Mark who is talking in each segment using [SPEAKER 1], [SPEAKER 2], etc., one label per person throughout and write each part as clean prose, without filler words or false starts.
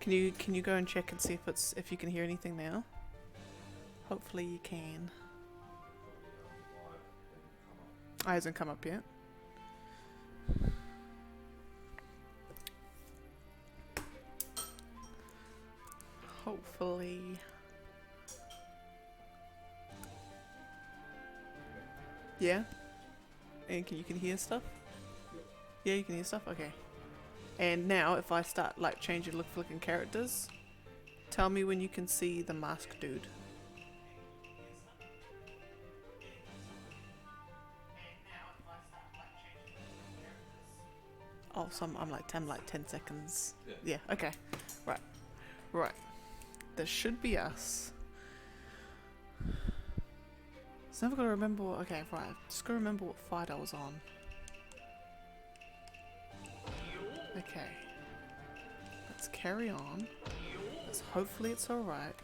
[SPEAKER 1] Can you go and check and see if you can hear anything now? Hopefully you can. Oh, it hasn't come up yet. Hopefully. Yeah? And you can hear stuff? Yeah, you can hear stuff? Okay. And now, if I start like changing flicking characters, tell me when you can see the masked dude. Oh, I'm like 10 seconds. Yeah, okay. Right. This should be us. So never gotta remember what, okay, right. Just gotta remember what fight I was on. Okay. Let's carry on. Hopefully it's alright.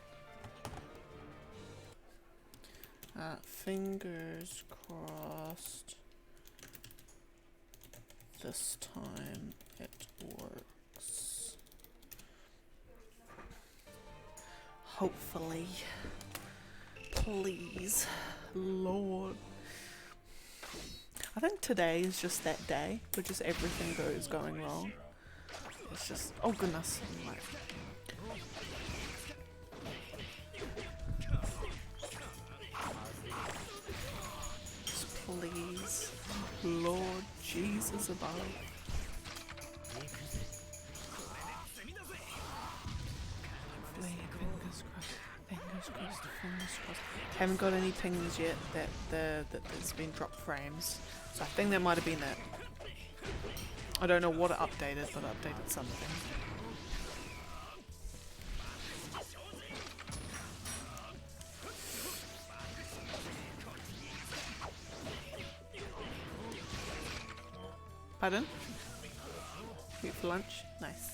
[SPEAKER 1] Fingers crossed. This time it works. Hopefully. Please. Lord. I think today is just that day where just everything is going wrong. It's just, oh goodness. Please. Lord Jesus above. Fingers crossed. Haven't got any pings yet that there's been dropped frames. So I think that might have been it. I don't know what it updated, but it updated something. Pardon? Eat for lunch? Nice.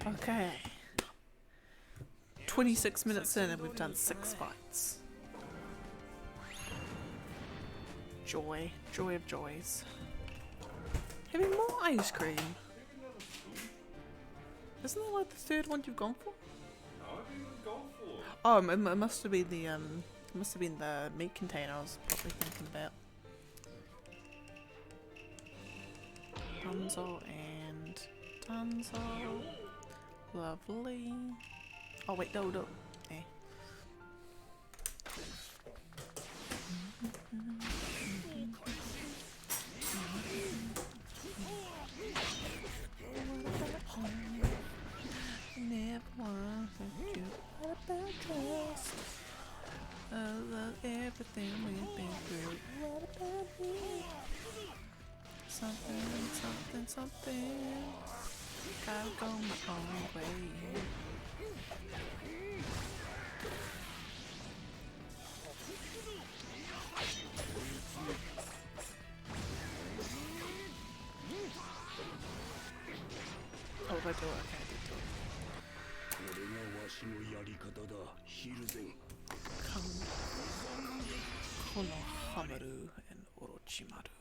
[SPEAKER 1] Okay. 26 minutes in and we've done 6 fights. Joy. Joy of joys. Having more ice cream. Isn't that like the third one you've gone for?
[SPEAKER 2] No, I haven't even gone for.
[SPEAKER 1] Oh, it must have been the meat container I was probably thinking about. Dunzo and Dunzo. Lovely. Oh wait, no. Eh. Never want to what about trust? I love everything we've been through. What about me? Something. Gotta go my own way. Oh, if I do it, I can't do it. Konohamaru and Orochimaru.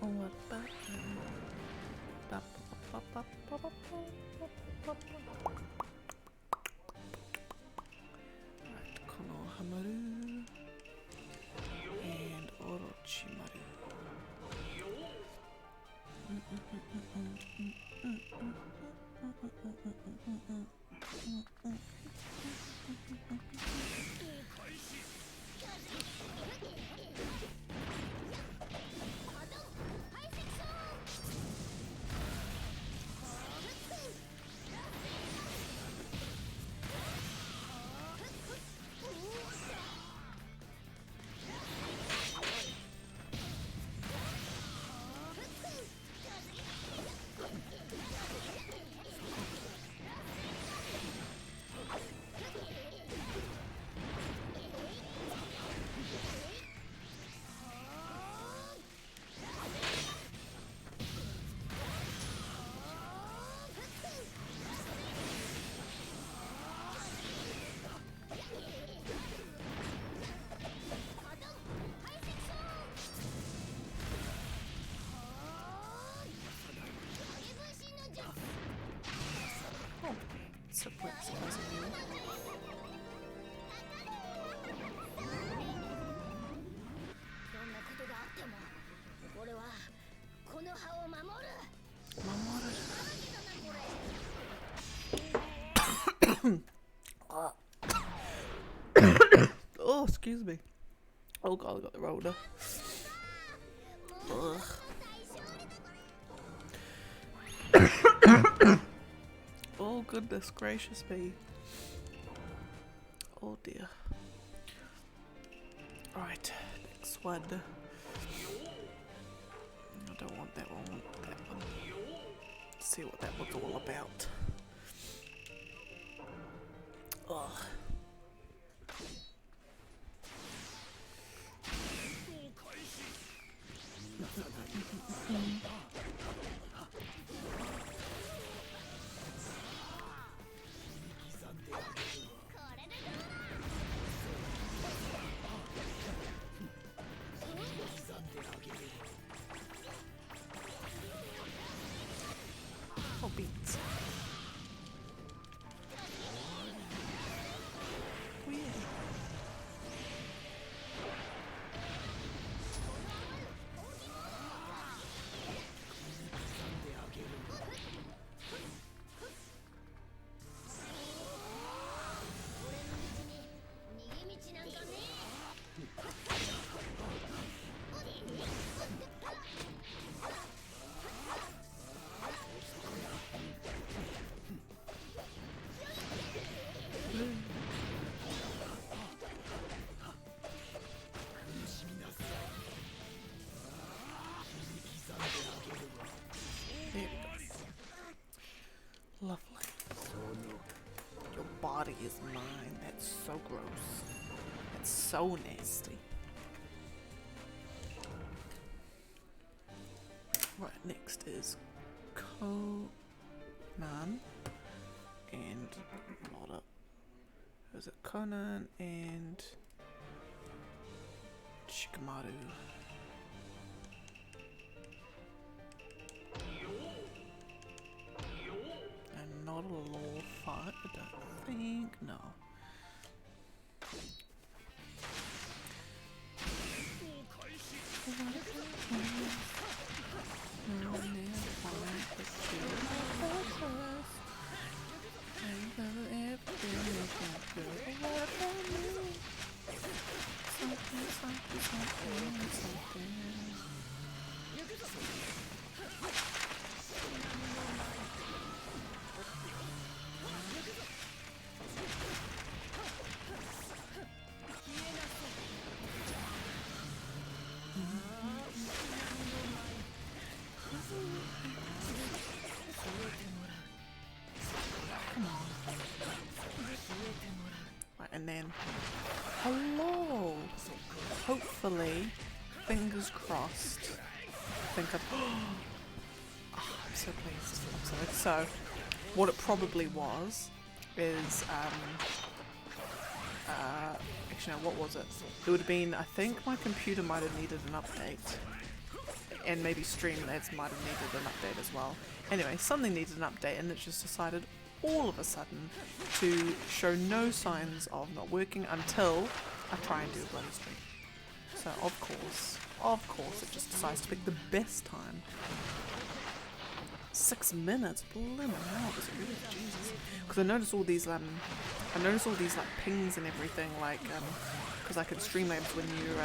[SPEAKER 1] Oh, what about right, Konohamaru and Orochimaru. so pointless closing you. Oh, excuse me. Oh god, I got the roller. Ugh. Oh goodness gracious me. Oh dear. Alright, next one. I don't want that one, I want that one. Let's see what that one's all about. Ugh. Oh, beats. Oh, yeah. There we go. Lovely. Your body is mine. That's so gross. That's so nasty. Right, next is Conan and hold up. Was it Conan and Shikamaru? And not a law fight, I don't think, no. And then, hello! Hopefully, fingers crossed. I think I've, oh, I'm so pleased. I'm so, what it probably was is, actually no, what was it? It would have been, I think my computer might have needed an update. And maybe Streamlabs might have needed an update as well. Anyway, something needed an update and it just decided all of a sudden to show no signs of not working until I try and do a bloody stream. So of course, it just decides to pick the best time. 6 minutes, blimmin' hell, is it really? Jesus. Because I noticed all these like pings and everything, like because I can Streamlabs when you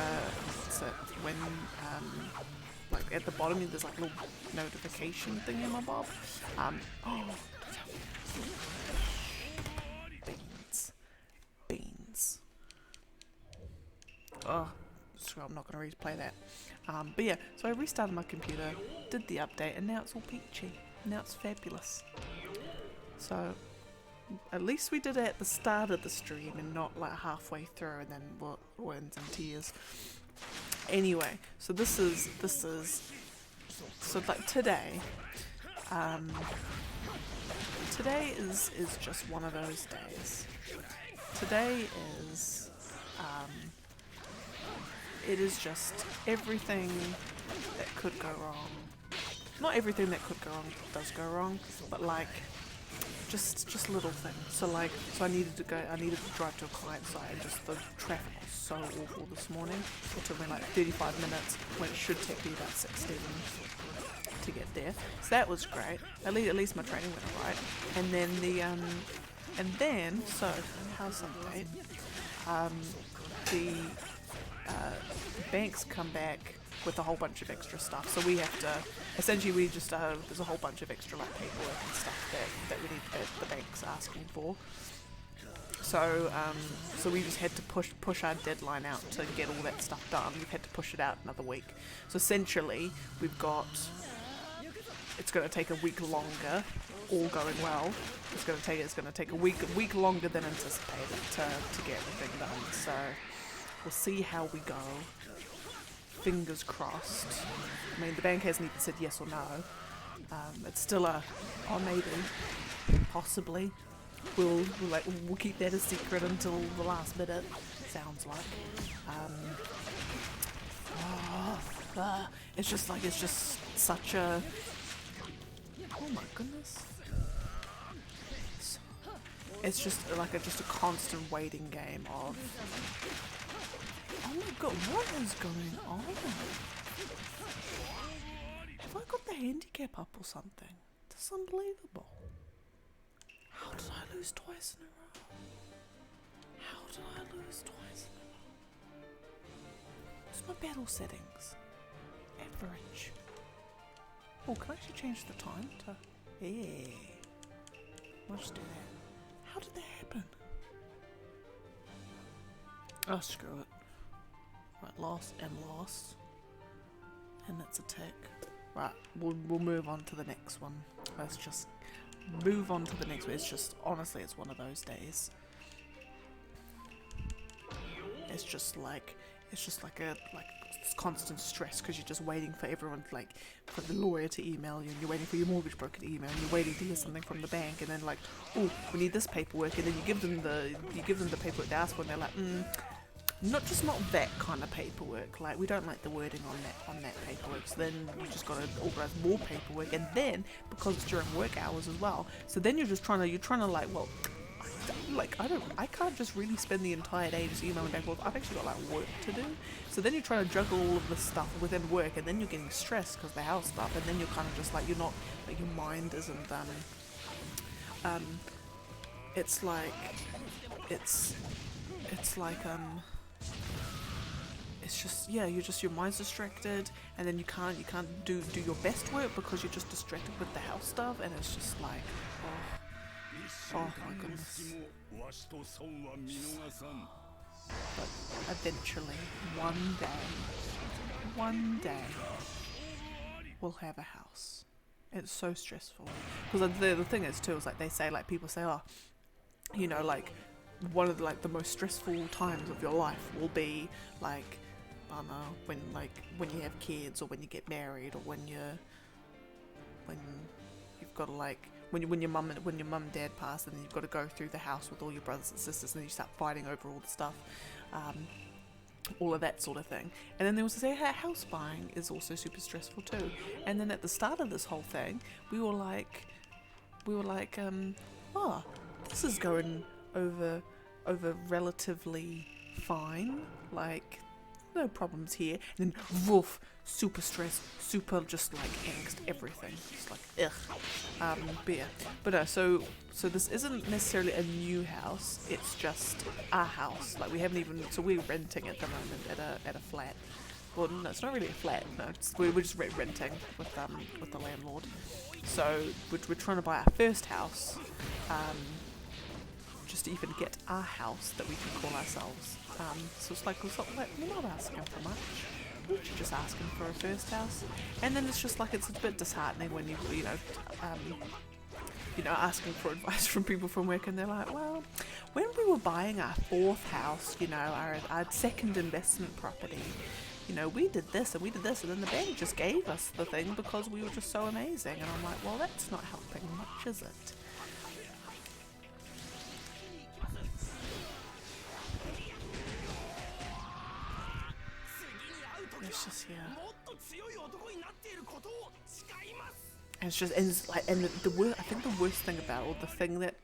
[SPEAKER 1] like at the bottom there's like a little notification thing in my bob. Beans. Oh, screw, I'm not going to replay that. But yeah, so I restarted my computer, did the update, and now it's all peachy. Now it's fabulous. So, at least we did it at the start of the stream and not like halfway through and then we're in some tears. Anyway, so this is so like today is just one of those days. Today is it is just everything that could go wrong. Not everything that could go wrong does go wrong, but like just little things. So I needed to drive to a client site, and just the traffic was so awful this morning. It took me like 35 minutes when it should take me about 16 to get there. So that was great. At least my training went alright. And then so house update. The banks come back with a whole bunch of extra stuff, so we have to essentially there's a whole bunch of extra like paperwork and stuff that we need, that the bank's asking for. So we just had to push our deadline out to get all that stuff done. We've had to push it out another week. So essentially it's going to take a week longer, all going well. It's going to take a week longer than anticipated to get everything done. So we'll see how we go. Fingers crossed. I mean, the bank hasn't even said yes or no. It's still maybe, possibly. We'll keep that a secret until the last minute. Sounds like. It's just such a. Oh my goodness. It's just a constant waiting game of. Oh my god, what is going on? Have I got the handicap up or something? That's unbelievable. How did I lose twice in a row? How did I lose twice in a row? What's my battle settings? Average. Oh, can I actually change the time to... Yeah. I'll just do that. How did that happen? Oh, screw it. Right, lost. And that's a tick. Right, we'll move on to the next one. Let's just move on to the next one. It's just, honestly, it's one of those days. It's just like it's constant stress because you're just waiting for everyone, like for the lawyer to email you, and you're waiting for your mortgage broker to email, and you're waiting to hear something from the bank, and then like, oh, we need this paperwork, and then you give them the paperwork they ask for, and they're like, not that kind of paperwork. Like, we don't like the wording on that paperwork. So then you just got to organise more paperwork, and then because it's during work hours as well, so then you're trying to like, well, like I can't just really spend the entire day just emailing back. Well, I've actually got like work to do. So then you're trying to juggle all of this stuff within work, and then you're getting stressed because the house stuff, and then you're kind of just like, you're not, like, your mind isn't it's like it's just, yeah, your mind's distracted, and then you can't do your best work because you're just distracted with the house stuff, and it's just like, oh my goodness. But eventually, one day, we'll have a house. It's so stressful because the thing is too, is like they say, like people say, oh, you know, like one of the most stressful times of your life will be like, I don't know, when you have kids, or when you get married, or when you've got to like when your mum and dad pass, and then you've got to go through the house with all your brothers and sisters, and then you start fighting over all the stuff, all of that sort of thing. And then they also say house buying is also super stressful too. And then at the start of this whole thing, we were like, oh, this is going over relatively fine, like no problems here. And then woof, super stress, super just like angst, everything, just like ugh. But no, so this isn't necessarily a new house, it's just our house. Like we haven't even, so we're renting at the moment at a flat. Well, no, it's not really a flat. No, we're just renting with the landlord. So we're trying to buy our first house, just to even get our house that we can call ourselves. So it's like, we're not asking for much. We're just asking for a first house. And then it's just like, it's a bit disheartening when you know, asking for advice from people from work, and they're like, well, when we were buying our fourth house, you know, our second investment property, you know, we did this and we did this, and then the bank just gave us the thing because we were just so amazing. And I'm like, well, that's not helping much, is it? It's just here. And it's just, and it's like, and I think the worst thing about it, or the thing that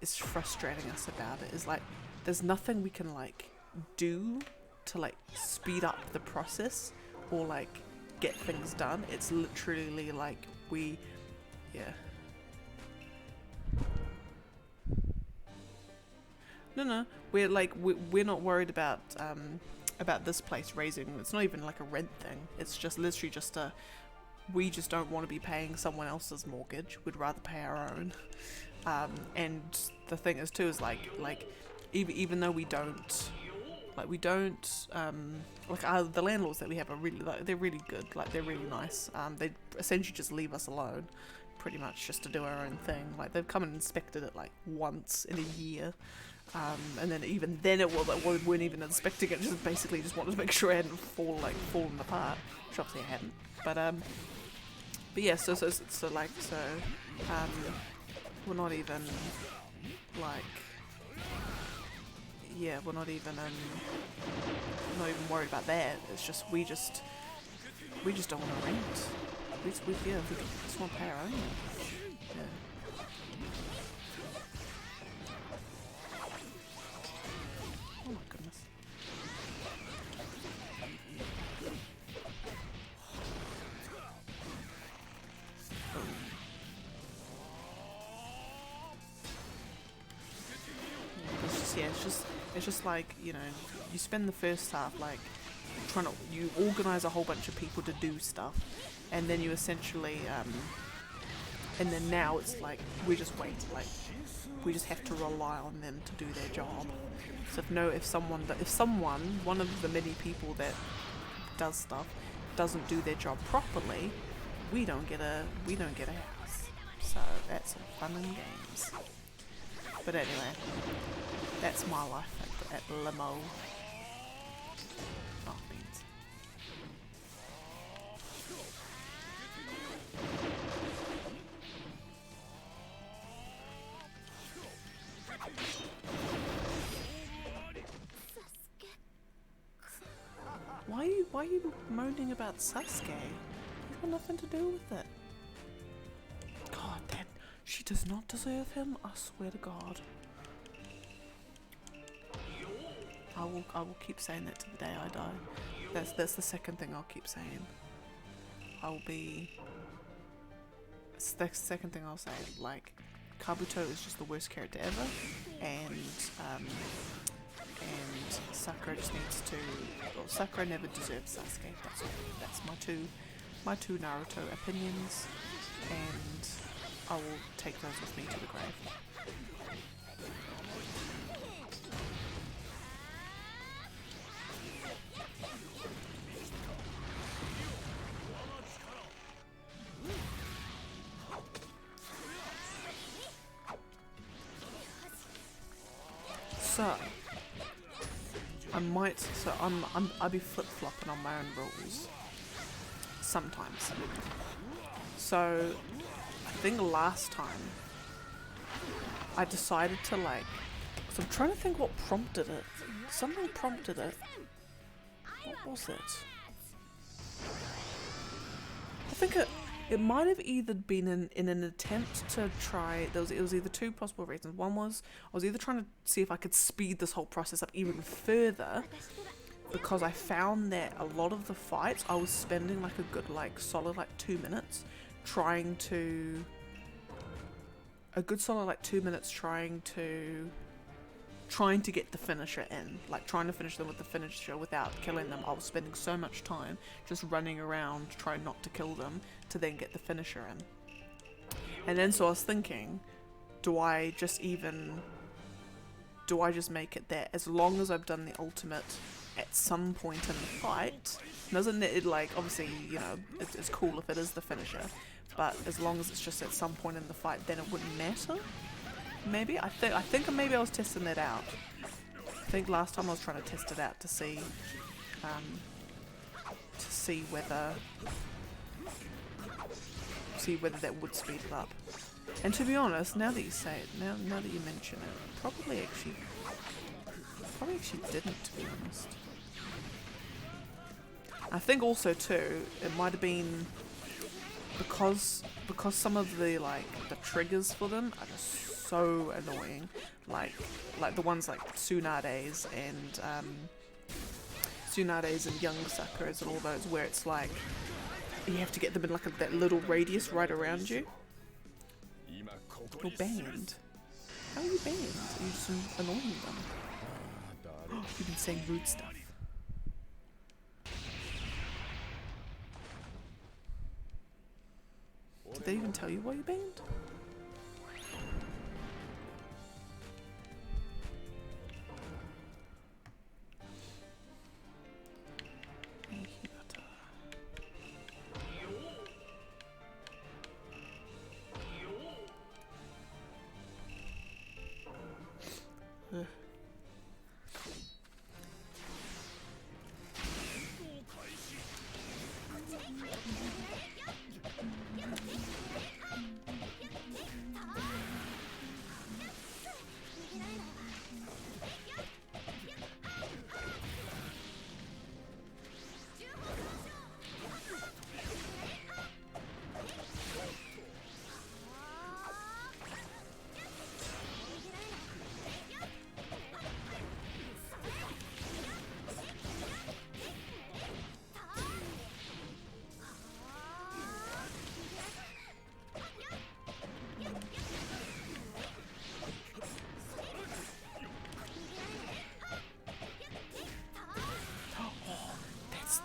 [SPEAKER 1] is frustrating us about it, is like there's nothing we can like do to like speed up the process or like get things done. It's literally like yeah. No, we're like we're not worried about this place raising. It's not even like a rent thing. It's just literally just we just don't want to be paying someone else's mortgage. We'd rather pay our own. And the thing is too is like even though we don't the landlords that we have are really they're really good. Like they're really nice. They essentially just leave us alone, pretty much just to do our own thing. Like they've come and inspected it like once in a year. And then even then we weren't even inspecting it, just basically just wanted to make sure it hadn't fallen apart, which obviously it hadn't. But yeah, so we're not even like, yeah, we're not even worried about that. It's just we just don't want to rent. We just want to pay our own mortgage. Yeah. Oh my goodness. It's just like, you know, you spend the first half like you organize a whole bunch of people to do stuff, and then you essentially and then now it's like we just wait, like we just have to rely on them to do their job. So if one of the many people that does stuff doesn't do their job properly, we don't get a house. So that's all fun and games. But anyway, that's my life at Limo. Oh, beans. Why are you moaning about Sasuke? He's got nothing to do with it. God, she does not deserve him, I swear to God. I will keep saying that to the day I die. That's the second thing I'll keep saying. It's the second thing I'll say. Like, Kabuto is just the worst character ever, and Sakura just needs to. Well, Sakura never deserves Sasuke. That's my two Naruto opinions, and I will take those with me to the grave. So I'll be flip-flopping on my own rules sometimes. So I think last time I decided to so I'm trying to think what prompted it. Something prompted it. What was it? I think it might have either been in an attempt to try. It was either two possible reasons. One was I was either trying to see if I could speed this whole process up even further, because I found that a lot of the fights I was spending like a good solid 2 minutes trying to get the finisher in, like trying to finish them with the finisher without killing them. I was spending so much time just running around trying not to kill them to then get the finisher in. And then so I was thinking, do I just make it that as long as I've done the ultimate at some point in the fight, doesn't it, like, obviously, you know, it's cool if it is the finisher, but as long as it's just at some point in the fight, then it wouldn't matter? Maybe? I think maybe I was testing that out. I think last time I was trying to test it out to see whether that would speed it up. And to be honest, now that you say it, now that you mention it, probably actually didn't, to be honest. I think also too, it might have been because some of the the triggers for them are just so annoying, like the ones like Tsunade's and young suckers and all those, where it's like you have to get them in like that little radius right around you. You're banned. How are you banned? Are you just annoying them? You've been saying rude stuff. Did they even tell you why you're banned?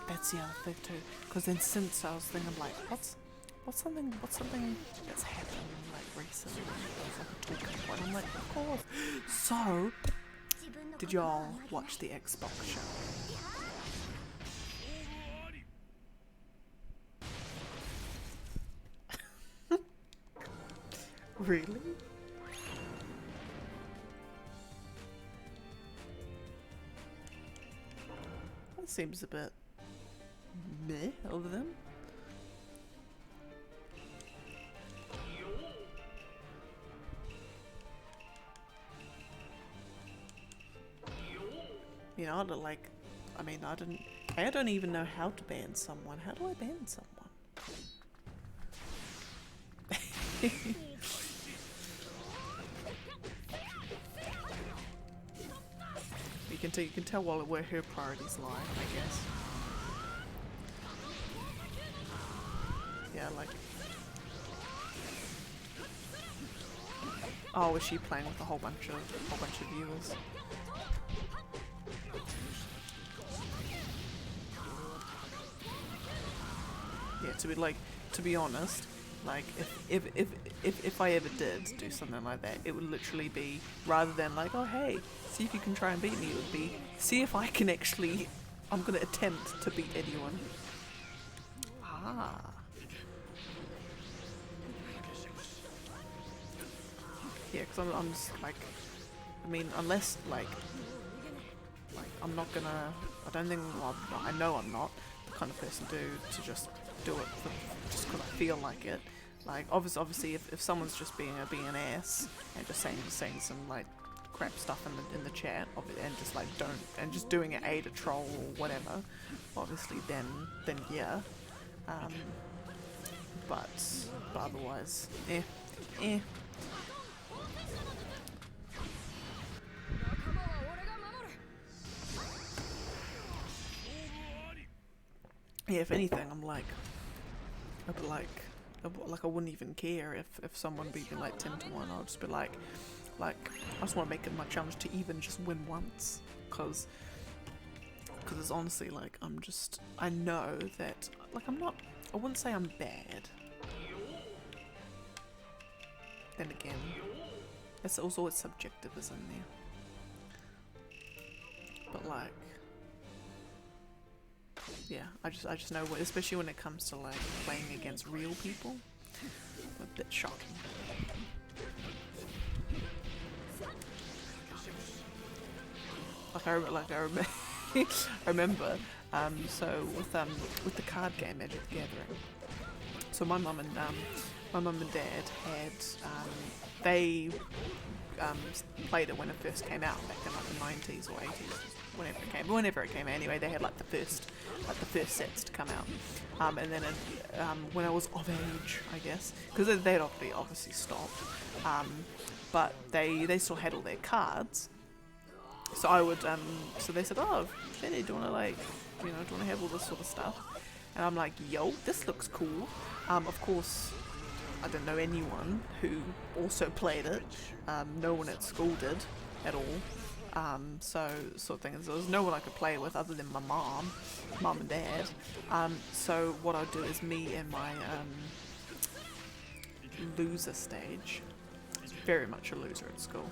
[SPEAKER 1] That's the other thing too, because then since I was thinking like, what's something that's happened like recently, like a talking point. I'm like, of course. So, did y'all watch the Xbox show? Really? That seems a bit meh over them. You know, I don't even know how to ban someone. How do I ban someone? You can tell where her priorities lie, I guess. Yeah, like. Oh, is she playing with a whole bunch of viewers? Yeah, to be honest, like if I ever did do something like that, it would literally be, rather than like, oh hey, see if you can try and beat me, it would be, see if I can actually, I'm gonna attempt to beat anyone. Ah. Yeah, because I'm just like, I mean, unless like I'm not gonna, I don't think, well, I know I'm not the kind of person to just do it just because I feel like it. Like obviously if someone's just being an ass and just saying some like crap stuff in the chat and just like just doing it to troll or whatever, obviously then yeah, but otherwise eh. Yeah, if anything, I'm like, I wouldn't even care if someone beat me like 10 to 1. I'll just be like, I just want to make it my challenge to even just win once, cause it's honestly like I know that like I wouldn't say I'm bad. Then again, it's also always subjective, isn't there? But like. Yeah, I just know, especially when it comes to like playing against real people, a bit shocking. I remember. So with the card game Magic the Gathering. So my mum and dad had they played it when it first came out back in like the 90s or 80s, whenever it came out. Anyway, they had like the first sets to come out, and then when I was of age, I guess, because they'd obviously stopped, but they still had all their cards. So I would so they said, oh, Jenny, do you want to like, do you want to have all this sort of stuff? And I'm like, yo, this looks cool. Of course, I didn't know anyone who also played it. No one at school did at all. So sort of thing is, there was no one I could play with other than my mom and dad. So what I'd do is me and my loser stage. I was very much a loser at school.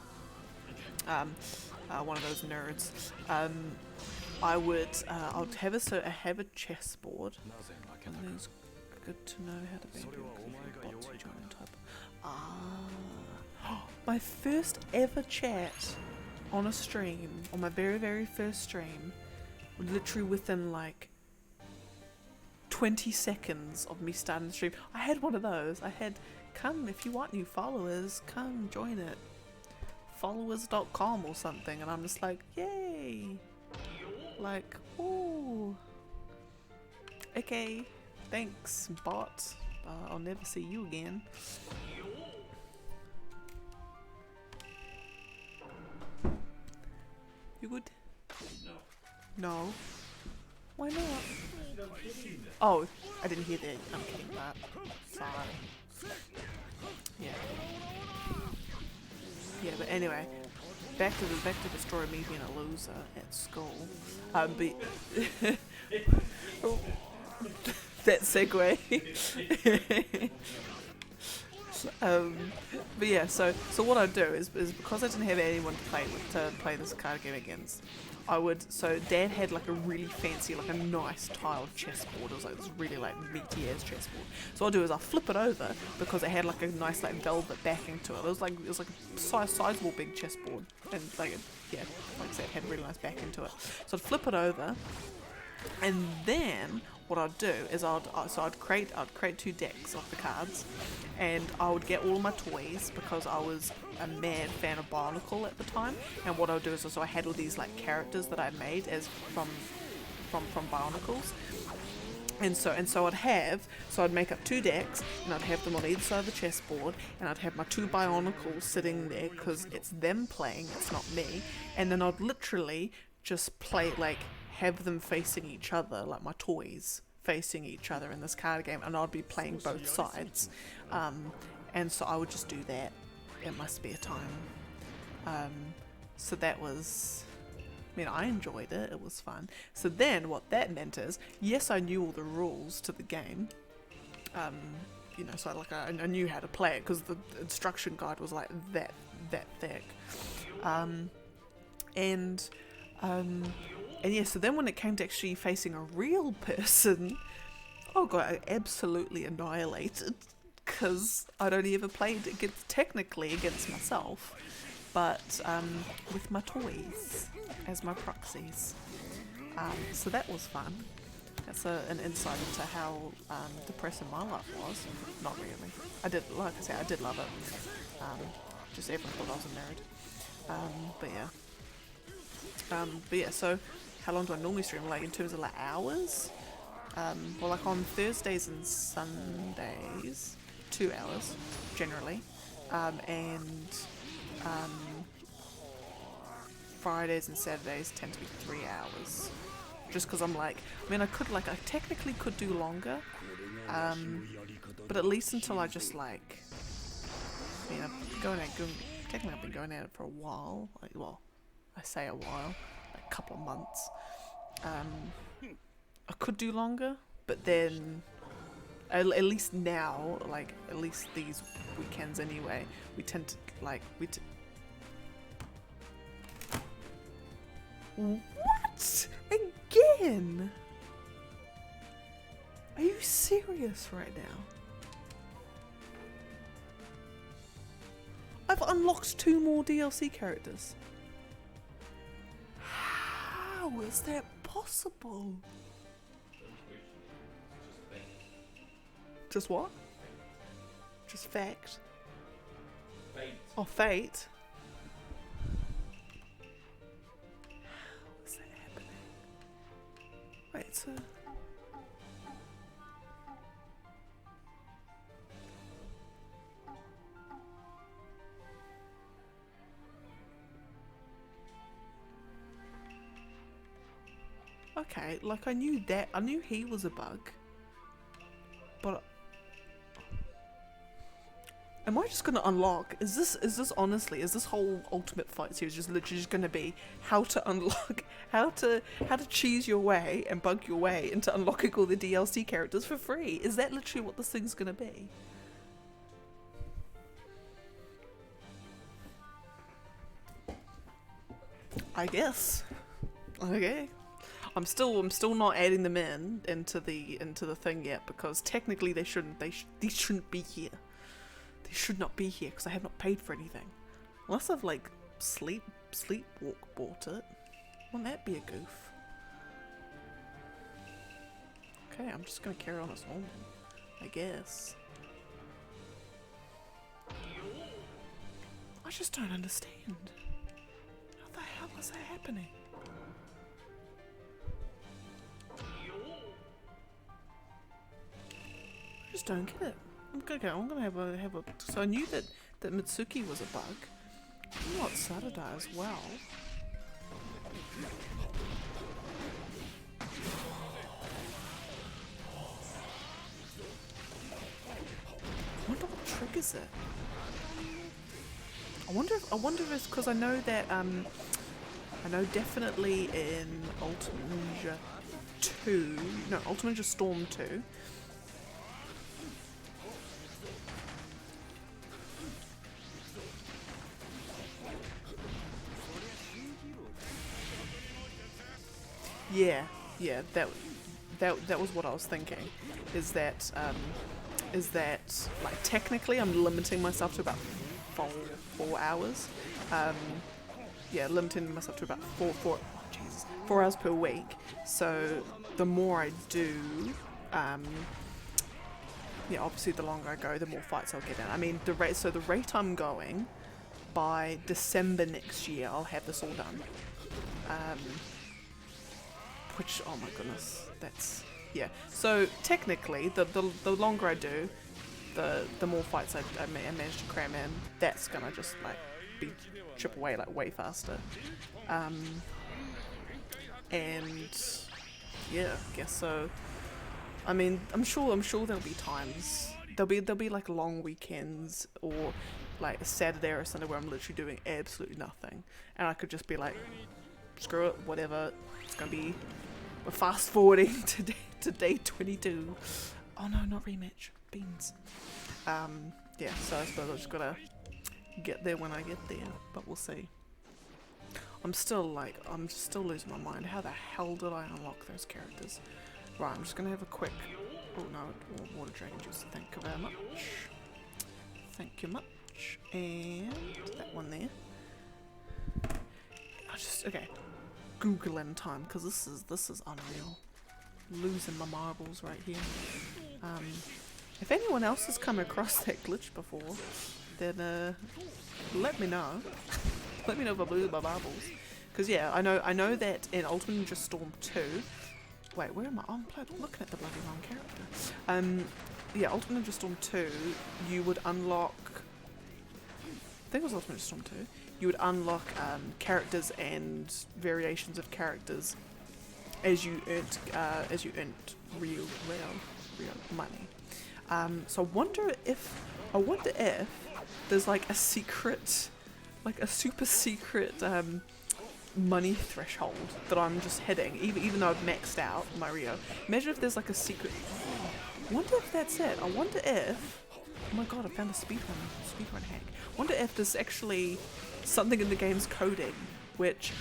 [SPEAKER 1] One of those nerds. I'd have a chessboard. And it's good to know how to be bot to join and type. My first ever chat on a stream, on my very, very first stream, literally within like 20 seconds of me starting the stream, I had one of those. I had, come, if you want new followers, come join it. Followers.com or something, and I'm just like, yay! Like, ooh. Okay, thanks, bot. I'll never see you again. You good? No. Why not? Oh, I didn't hear the I'm kidding that. Sorry. Yeah. Yeah, but anyway, back to the story of me being a loser at school. But that segue. But yeah, so what I'd do is because I didn't have anyone to play this card game against, so Dad had like a really fancy, like a nice tiled chessboard. It was like this really like meaty ass chessboard. So what I'll do is I'll flip it over because it had like a nice like velvet backing to it. It was like a sizable big chessboard, and like I said, it had a really nice backing to it. So I'd flip it over, and then what I'd do is I'd create 2 decks of the cards, and I would get all of my toys because I was a mad fan of Bionicle at the time. And what I would do is I had all these like characters that I made as from Bionicles. And so I'd make up 2 decks, and I'd have them on either side of the chessboard, and I'd have my 2 Bionicles sitting there because it's them playing, it's not me. And then I'd literally just play, like, have them facing each other, like my toys facing each other in this card game, and I'd be playing both sides. And so I would just do that in my spare time. So that was... I enjoyed it, it was fun. So then what that meant is, yes, I knew all the rules to the game, so I knew how to play it because the instruction guide was like that thick. And yeah, so then when it came to actually facing a real person, oh god, I absolutely annihilated, because I'd only ever played technically against myself, but with my toys as my proxies. So that was fun. That's an insight into how depressing my life was. Not really. I did love it. Just everyone thought I was a nerd. But yeah, so how long do I normally stream? Like in terms of like hours? Well, like on Thursdays and Sundays, 2 hours generally, and Fridays and Saturdays tend to be 3 hours. Just because I'm like, I technically could do longer, but at least until I just like, technically I've been going at it for a while. I say a while, like a couple of months. I could do longer, but then at least now, like at least these weekends anyway, we tend to What? Again? Are you serious right now? I've unlocked 2 more DLC characters. How is that possible? Just what? Just fact?
[SPEAKER 2] Fate.
[SPEAKER 1] Oh, fate? What's a... Okay, like I knew that. I knew he was a bug. But... Am I just gonna unlock? Is this honestly, is this whole Ultimate Fight Series just literally just gonna be how to unlock, how to cheese your way and bug your way into unlocking all the DLC characters for free? Is that literally what this thing's gonna be? I guess. Okay. I'm still not adding them into the thing yet because technically these shouldn't be here. They should not be here because I have not paid for anything. Unless I've like sleepwalk bought it. Wouldn't that be a goof? Okay, I'm just gonna carry on as normal, I guess. I just don't understand. How the hell is that happening? I just don't get it. I'm gonna have a. So I knew that Mitsuki was a bug. I want Sarada as well. I wonder what triggers it. I wonder if it's because I know that I know definitely in Ultimate Ninja 2, no, Ultimate Ninja Storm 2. Yeah, that was what I was thinking. Is that like technically I'm limiting myself to about 4 hours. Yeah, limiting myself to about 4 hours per week. So the more I do, yeah, obviously the longer I go, the more fights I'll get in. I mean, the rate I'm going, by December next year, I'll have this all done. Which, oh my goodness, that's, yeah. So technically, the longer I do, the more fights I manage to cram in. That's gonna just like chip away like way faster. And yeah, I guess so. I mean, I'm sure there'll be times. There'll be like long weekends or like a Saturday or a Sunday where I'm literally doing absolutely nothing, and I could just be like, screw it, whatever. It's gonna be. We're fast forwarding to day 22. Oh no, not rematch. Beans. Yeah, so I suppose I just gotta get there when I get there, but we'll see. I'm still losing my mind. How the hell did I unlock those characters? Right, I'm just gonna have a quick. Oh no, water dragon juice. Thank you very much. Thank you much. And that one there. Okay. Googling time, because this is unreal. Losing my marbles right here. If anyone else has come across that glitch before, then let me know. Let me know if I'm losing my marbles. Because yeah, I know that in Ultimate Ninja Storm 2. Wait, where am I? I'm looking at the bloody wrong character. Yeah, Ultimate Ninja Storm 2, you would unlock. I think it was Ultimate Ninja Storm 2. You would unlock characters and variations of characters as you earned real money. So I wonder if there's like a secret, like a super secret money threshold that I'm just hitting, even though I've maxed out my Rio. Imagine if there's like a secret. I wonder if that's it. I wonder if. Oh my god! I found a speedrun hack. I wonder if there's actually something in the game's coding, which,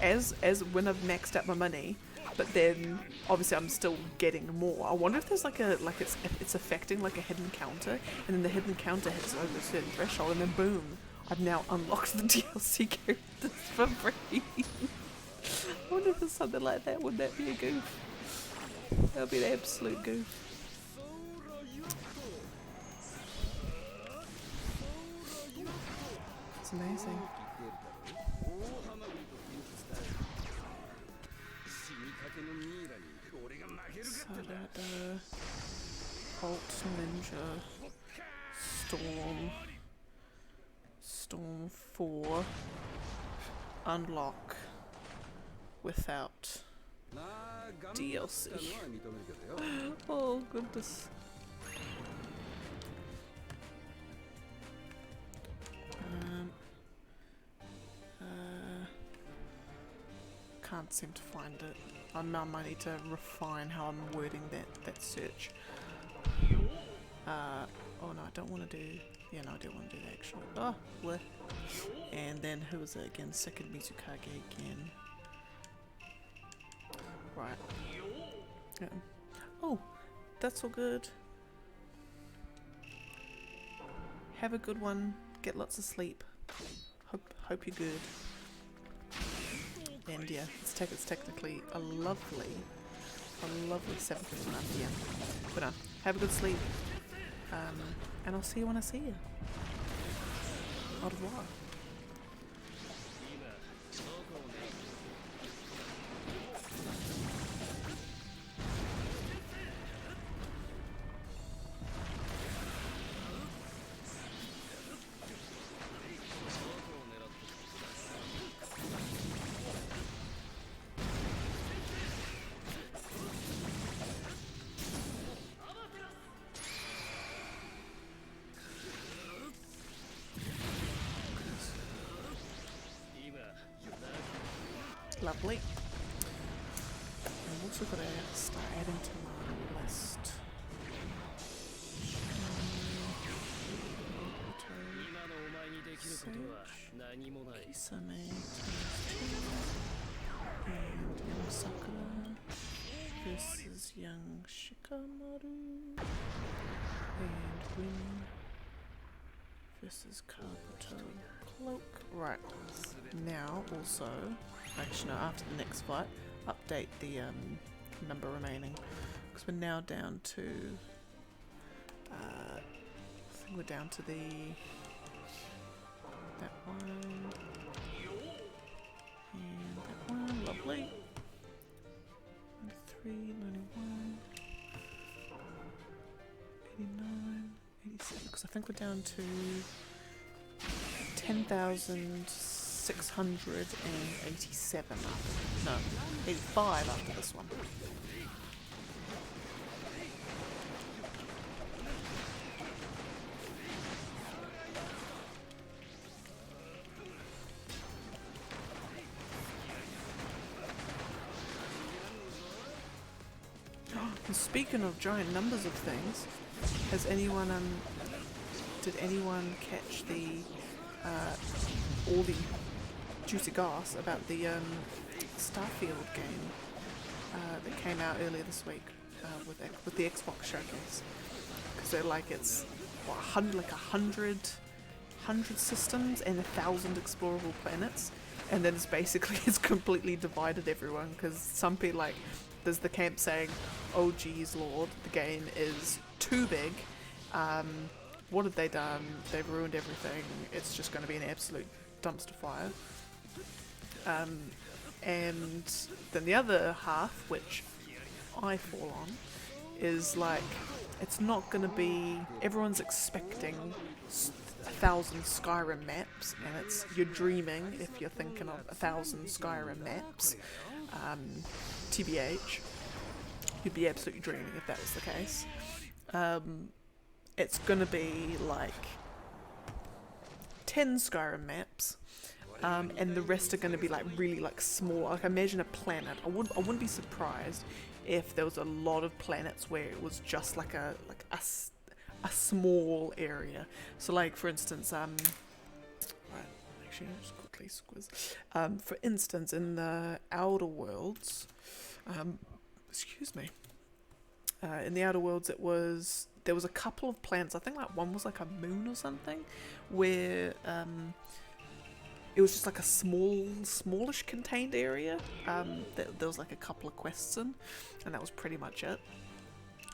[SPEAKER 1] as when I've maxed out my money, but then obviously I'm still getting more. I wonder if there's it's affecting like a hidden counter, and then the hidden counter hits over a certain threshold, and then boom, I've now unlocked the DLC characters for free. I wonder if there's something like that. Would that be a goof? That would be an absolute goof. It's amazing. Storm 4 unlock without DLC. Oh goodness. Can't seem to find it. I might need to refine how I'm wording that search. Oh no, I don't want to do... Yeah, no, I do want to do that actually. Oh, what? And then who was it again? Second Mizukage again. Right. Yeah. Oh, that's all good. Have a good one. Get lots of sleep. Hope you're good. And yeah, it's technically a lovely 7:59 PM. But no, have a good sleep. And I'll see you when I see you. Au revoir. Lovely. I've also got to start adding to my list. Kisame and young Sakura versus young Shikamaru and Win versus Kabuto Cloak. Right, now also, actually no, after the next fight, update the number remaining, because we're now down to, I think we're down to the, that one, and that one, lovely, 93, 91, 89, 87, because I think we're down to 10,687 after, no, 85 after this one. And speaking of giant numbers of things, has anyone did anyone catch the all the juicy goss about the Starfield game that came out earlier this week with the Xbox showcase? Because they're like, it's what, 100 systems and 1,000 explorable planets, and then it's basically it's completely divided everyone, because some people, like, there's the camp saying, oh geez lord, the game is too big, what have they done, they've ruined everything, it's just going to be an absolute dumpster fire. And then the other half, which I fall on, is like, it's not going to be, everyone's expecting 1,000 Skyrim maps, and it's, you're dreaming if you're thinking of 1,000 Skyrim maps. TBH, you'd be absolutely dreaming if that was the case. It's gonna be like 10 Skyrim maps, and the rest are gonna be like really like small. Like, imagine a planet. I wouldn't be surprised if there was a lot of planets where it was just like a small area. So like, for instance, right, actually I'll just quickly squiz. For instance, in the Outer Worlds, excuse me, in the Outer Worlds there was a couple of planets, I think like one was like a moon or something, where it was just like a smallish contained area that there was like a couple of quests in, and that was pretty much it.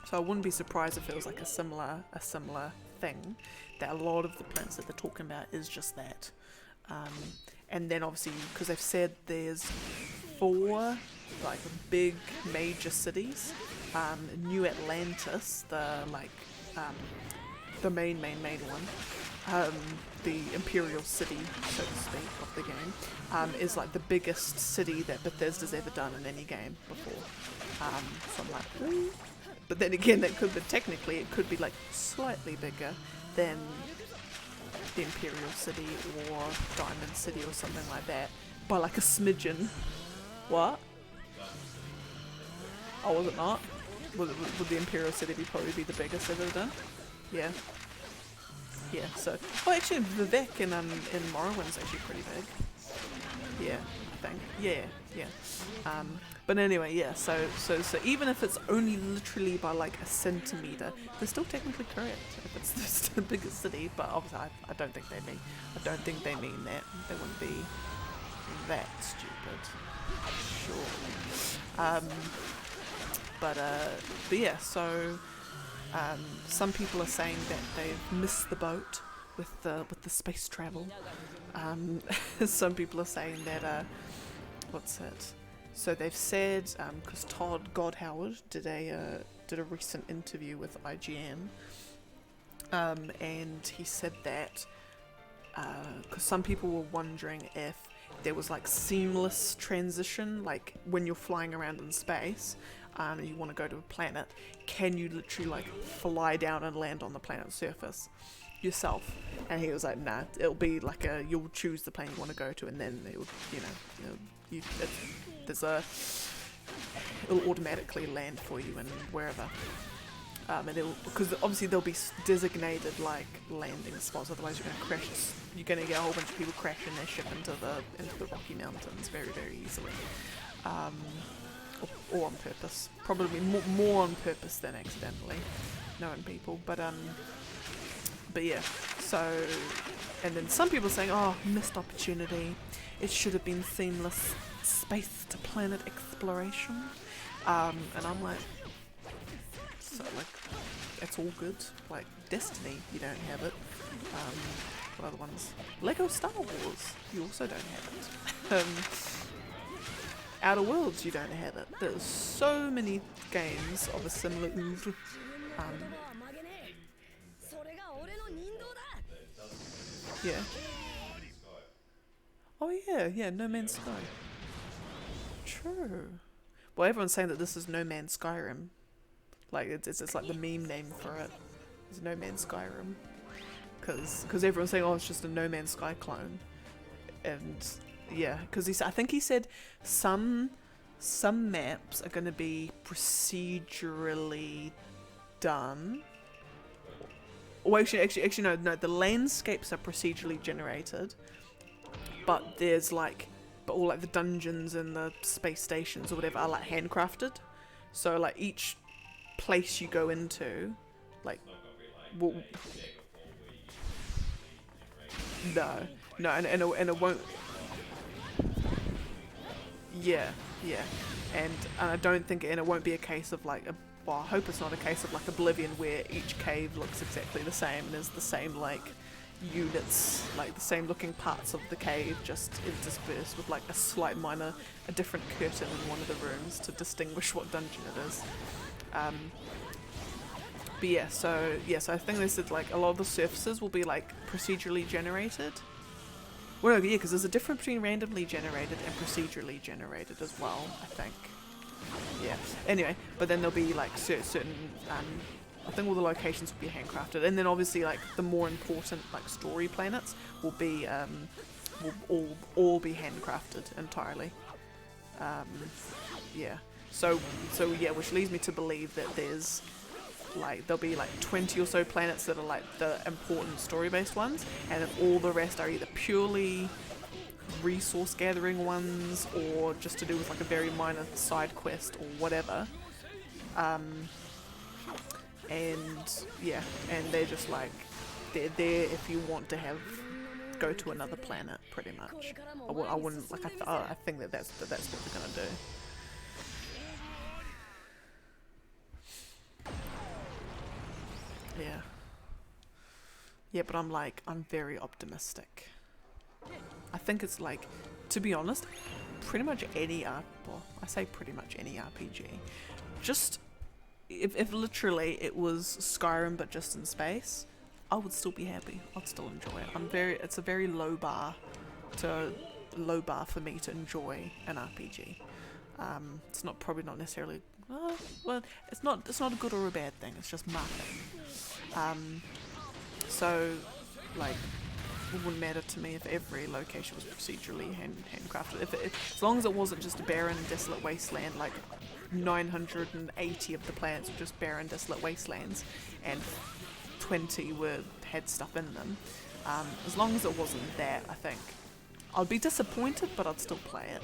[SPEAKER 1] So I wouldn't be surprised if it was like a similar thing, that a lot of the planets that they're talking about is just that. And then obviously, because they've said there's 4 like big major cities, New Atlantis, the like the main one, the Imperial City, so to speak, of the game, is like the biggest city that Bethesda's ever done in any game before. So I'm like, ooh. But then again, but technically it could be like slightly bigger than the Imperial City or Diamond City or something like that, by like a smidgen. What? Oh, was it not? Would the Imperial City probably be the biggest they've ever done? Yeah. Yeah, so... Oh, actually, Vivek in Morrowind's actually pretty big. Yeah, I think. Yeah. But anyway, yeah, so even if it's only literally by like a centimetre, they're still technically correct if it's the biggest city, but obviously I don't think they mean that. They wouldn't be that stupid. Sure. But yeah, so some people are saying that they've missed the boat with the space travel. Some people are saying that what's it? So they've said, because Todd Godhoward did a recent interview with IGN, and he said that because some people were wondering if there was like seamless transition, like when you're flying around in space and you want to go to a planet, can you literally like fly down and land on the planet's surface yourself? And he was like, nah, it'll be like you'll choose the planet you want to go to, and then it'll, it'll automatically land for you and wherever. And because obviously there'll be designated like landing spots, otherwise you're going to crash. You're going to get a whole bunch of people crashing their ship into the Rocky Mountains very, very easily, or on purpose. Probably more on purpose than accidentally, knowing people. But yeah. So, and then some people are saying, oh, missed opportunity. It should have been seamless space to planet exploration. And I'm like, so like, it's all good. Like Destiny, you don't have it. What other ones? Lego Star Wars, you also don't have it. Outer Worlds, you don't have it. There's so many games of a similar oeuvre. Yeah. Oh yeah, No Man's Sky. True. Well, everyone's saying that this is No Man's Skyrim. Like, it's like the meme name for it. It's No Man's Skyrim. Because everyone's saying, oh, it's just a No Man's Sky clone. And, yeah, because I think he said some maps are going to be procedurally done. Well, actually, no, the landscapes are procedurally generated. But there's like, all like the dungeons and the space stations or whatever are like handcrafted. So like each place you go into, like, no, and it won't. Yeah, and I don't think, and it won't be a case of like well, I hope it's not a case of like Oblivion where each cave looks exactly the same and is the same like units, like the same looking parts of the cave, just interspersed with like a different curtain in one of the rooms to distinguish what dungeon it is. But yeah, so I think they said like a lot of the surfaces will be like procedurally generated. Well, no, yeah, because there's a difference between randomly generated and procedurally generated as well, I think. Yeah. Anyway, but then there'll be like certain. I think all the locations will be handcrafted, and then obviously like the more important like story planets will be will all be handcrafted entirely. Yeah. So yeah, which leads me to believe that there'll be like 20 or so planets that are like the important story-based ones, and then all the rest are either purely resource gathering ones or just to do with like a very minor side quest or whatever. And yeah, and they're just like, they're there if you want to go to another planet, pretty much. I wouldn't, like, I think that's what they're gonna do. Yeah, but I'm very optimistic. I think it's like, to be honest, pretty much any I say pretty much any RPG, just if literally it was Skyrim but just in space, I would still be happy. I'd still enjoy it. It's a very low bar for me to enjoy an RPG. It's probably not necessarily well. It's not a good or a bad thing. It's just marketing. So like, it wouldn't matter to me if every location was procedurally handcrafted. As long as it wasn't just a barren, desolate wasteland, like 980 of the planets were just barren, desolate wastelands, and 20 had stuff in them. As long as it wasn't that, I think I'd be disappointed, but I'd still play it.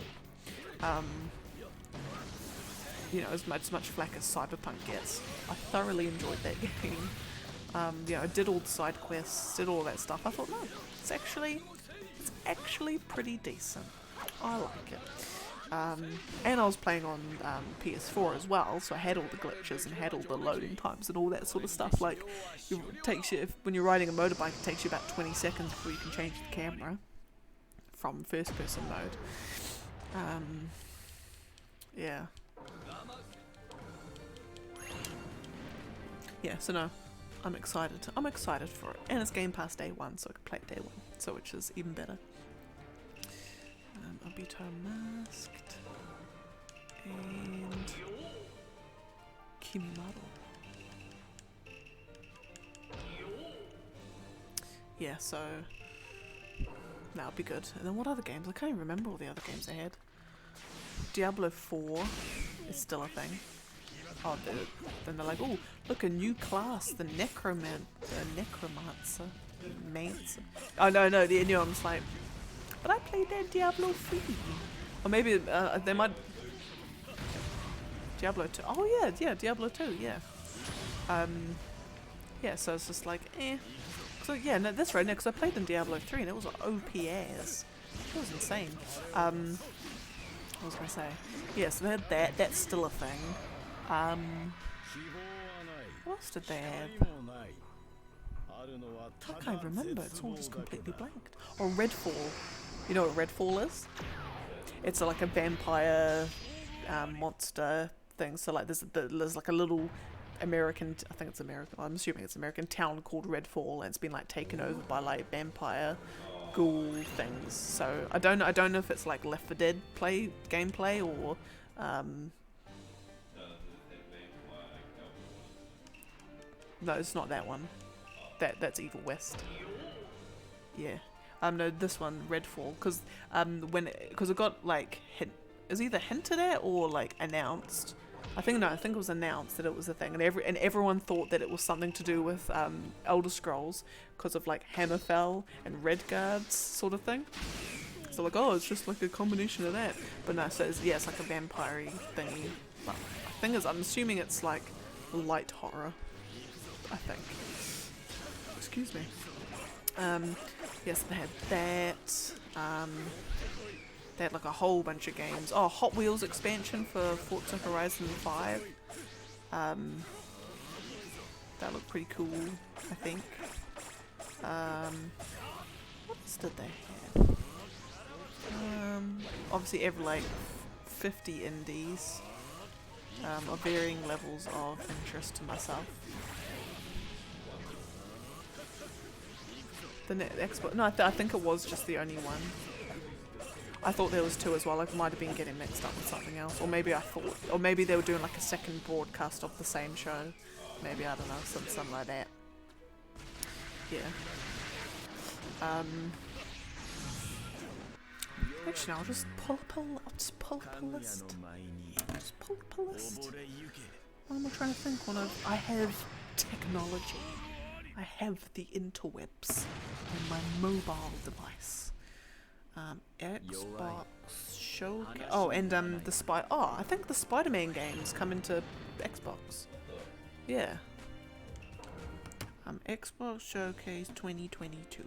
[SPEAKER 1] You know, as much flack as Cyberpunk gets, I thoroughly enjoyed that game. I did all the side quests, did all that stuff. I thought, no, it's actually pretty decent. I like it. And I was playing on PS4 as well, so I had all the glitches and had all the loading times and all that sort of stuff. Like, when you're riding a motorbike, it takes you about 20 seconds before you can change the camera from first-person mode. Yeah, so no, I'm excited for it, and it's Game Pass day one, so I can play it day one, so which is even better. Obito Masked and Kimimaro. Yeah, so that'll be good. And then what other games? I can't even remember all the other games they had. Diablo 4 is still a thing. Oh, then they're like, oh, look, a new class, the Necromancer. Mancer. Oh, no, the new one's like, but I played that Diablo 3. Or maybe they might... Diablo 2. Oh, yeah, Diablo 2, yeah. Yeah, so it's just like, eh. So, yeah, no, that's right, no, because I played in Diablo 3 and it was OP as. It was insane. What was I going to say? Yeah, so they had that. That's still a thing. What else did they have? I can't remember. It's all just completely blanked. Or Redfall. You know what Redfall is? It's like a vampire monster thing. So like there's like a little American, I think it's American, I'm assuming it's American town called Redfall, and it's been like taken over by like vampire ghoul things. So I don't know if it's like Left 4 Dead gameplay or no, it's not that one. That's Evil West. Yeah. No, this one, Redfall, because it got like is either hinted at or like announced. I think it was announced that it was a thing, and everyone thought that it was something to do with Elder Scrolls because of like Hammerfell and Redguards sort of thing. So like, oh, it's just like a combination of that. But no, so it's like a vampire-y thingy. But the thing is, I'm assuming it's like light horror. I think. Excuse me. Yes, they had that. They had like a whole bunch of games. Oh, Hot Wheels expansion for Forza Horizon 5. That looked pretty cool, I think. What else did they have? Obviously every like 50 indies of varying levels of interest to myself. The Xbox. No, I think it was just the only one. I thought there was two as well. I might have been getting mixed up with something else, or maybe they were doing like a second broadcast of the same show. Maybe, I don't know, something like that. Yeah. Actually, I'll just pull up a list. Just pull up a list. What am I trying to think? I have technology. I have the interwebs on my mobile device. Xbox Showcase. Oh, and I think the Spider-Man games come into Xbox. Yeah. Xbox Showcase 2022.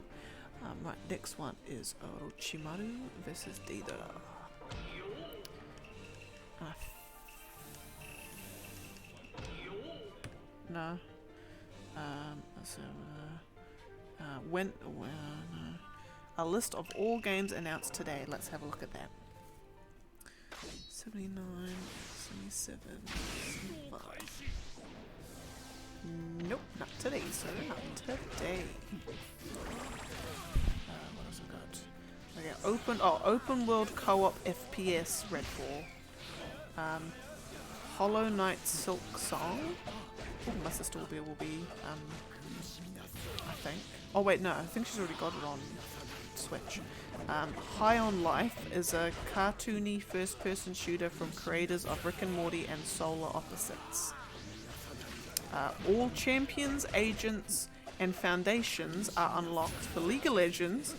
[SPEAKER 1] Right, next one is Orochimaru versus Deidara. No. A list of all games announced today. Let's have a look at that. 79, 77, 75. Nope, not today, sir. Not today. What else we got? Okay, open world co-op FPS Redfall. Hollow Knight Silk Song. Ooh, my sister will be I think. Oh wait, no, I think she's already got it on Switch. High on Life is a cartoony first-person shooter from creators of Rick and Morty and Solar Opposites. All champions, agents, and foundations are unlocked for League of Legends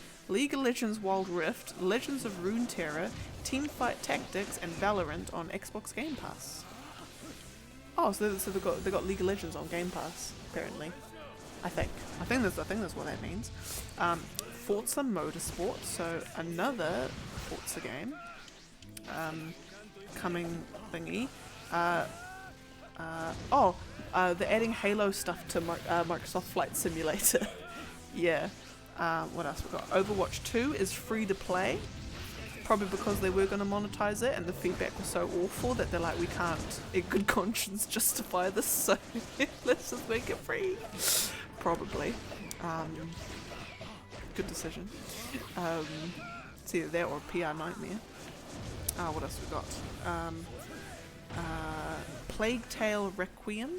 [SPEAKER 1] Wild Rift, Legends of Runeterra, Teamfight Tactics, and Valorant on Xbox Game Pass. Oh, so they got League of Legends on Game Pass apparently. I think that's what that means. Forza Motorsport, so another Forza game. Coming thingy. They're adding Halo stuff to Microsoft Flight Simulator. Yeah. What else we got? Overwatch 2 is free to play. Probably because they were going to monetize it and the feedback was so awful that they're like, we can't in good conscience justify this, so let's just make it free. Probably. Good decision. It's either that or a PR nightmare. What else we got? Plague Tale Requiem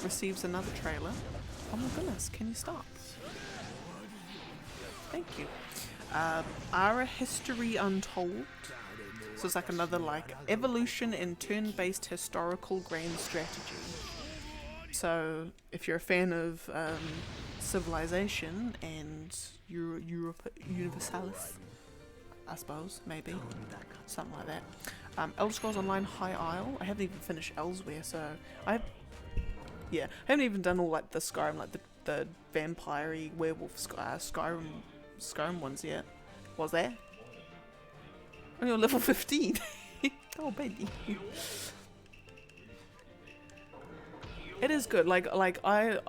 [SPEAKER 1] receives another trailer. Oh my goodness, can you stop? Thank you. Ara History Untold. So it's like another like evolution in turn-based historical game strategy. So if you're a fan of Civilization and Universalis, I suppose, maybe, something like that. Elder Scrolls Online High Isle. I haven't even finished Elsewhere, so I haven't even done all like the Skyrim, like the vampire-y werewolf Skyrim ones yet. Was there? Only on level 15. Oh baby. It is good. Like I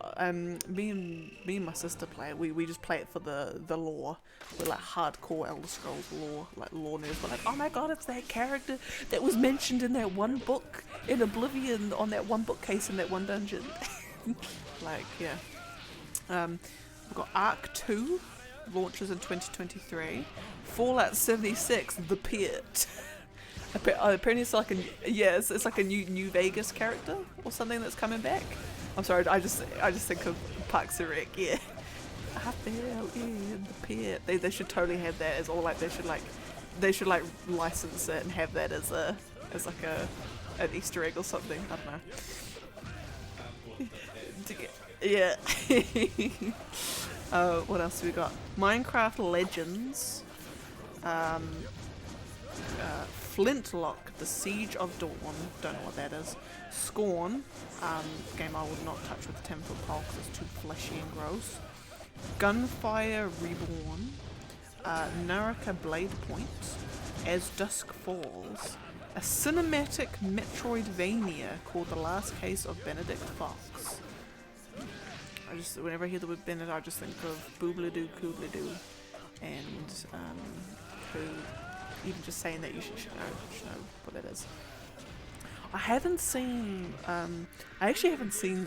[SPEAKER 1] me and my sister play it. We just play it for the lore. We're like hardcore Elder Scrolls lore, like lore nerds. We're like, oh my god, it's that character that was mentioned in that one book in Oblivion on that one bookcase in that one dungeon. Like, yeah. We've got Arc 2 launches in 2023. Fallout 76, The Pit. Apparently it's like it's like a new Vegas character or something that's coming back. I'm sorry, I just think of Parks and Rec. Yeah, I fell in the pit. They should totally have that as all like they should license it and have that as an Easter egg or something. I don't know. Yeah. What else have we got? Minecraft Legends. Flintlock, The Siege of Dawn. Don't know what that is. Scorn. Game I would not touch with a 10-foot pole because it's too fleshy and gross. Gunfire Reborn. Naraka Blade Point. As Dusk Falls. A cinematic Metroidvania called The Last Case of Benedict Fox. Whenever I hear the word Benedict, I just think of Boobly-doo, Coobly-doo, and who, even just saying that you should know what that is. I actually haven't seen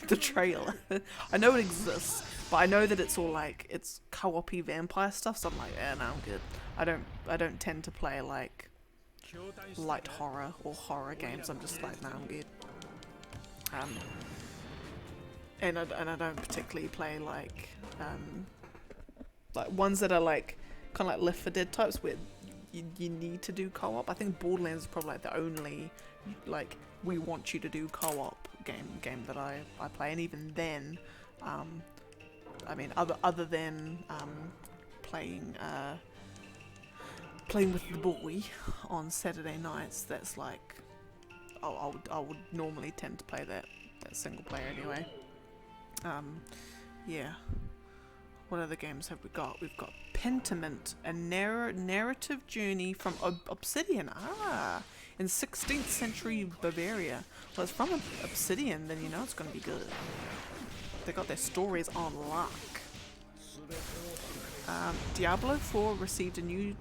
[SPEAKER 1] the trailer. I know it exists, but I know that it's all like, it's co-op-y vampire stuff, so I'm like, no, I'm good. I don't tend to play like light horror or horror games. I'm just like, nah, I'm good. And I don't particularly play like ones that are like kind of like Left 4 Dead types where you need to do co-op. I think Borderlands is probably like the only like we want you to do co-op game that I play, and even then, I mean other than playing with the boy on Saturday nights, that's like I would normally tend to play that single player anyway. Yeah. What other games have we got? We've got Pentiment, a narrative journey from Obsidian. In 16th century Bavaria. Well, it's from Obsidian, then you know it's going to be good. They got their stories on lock. Diablo 4 received a new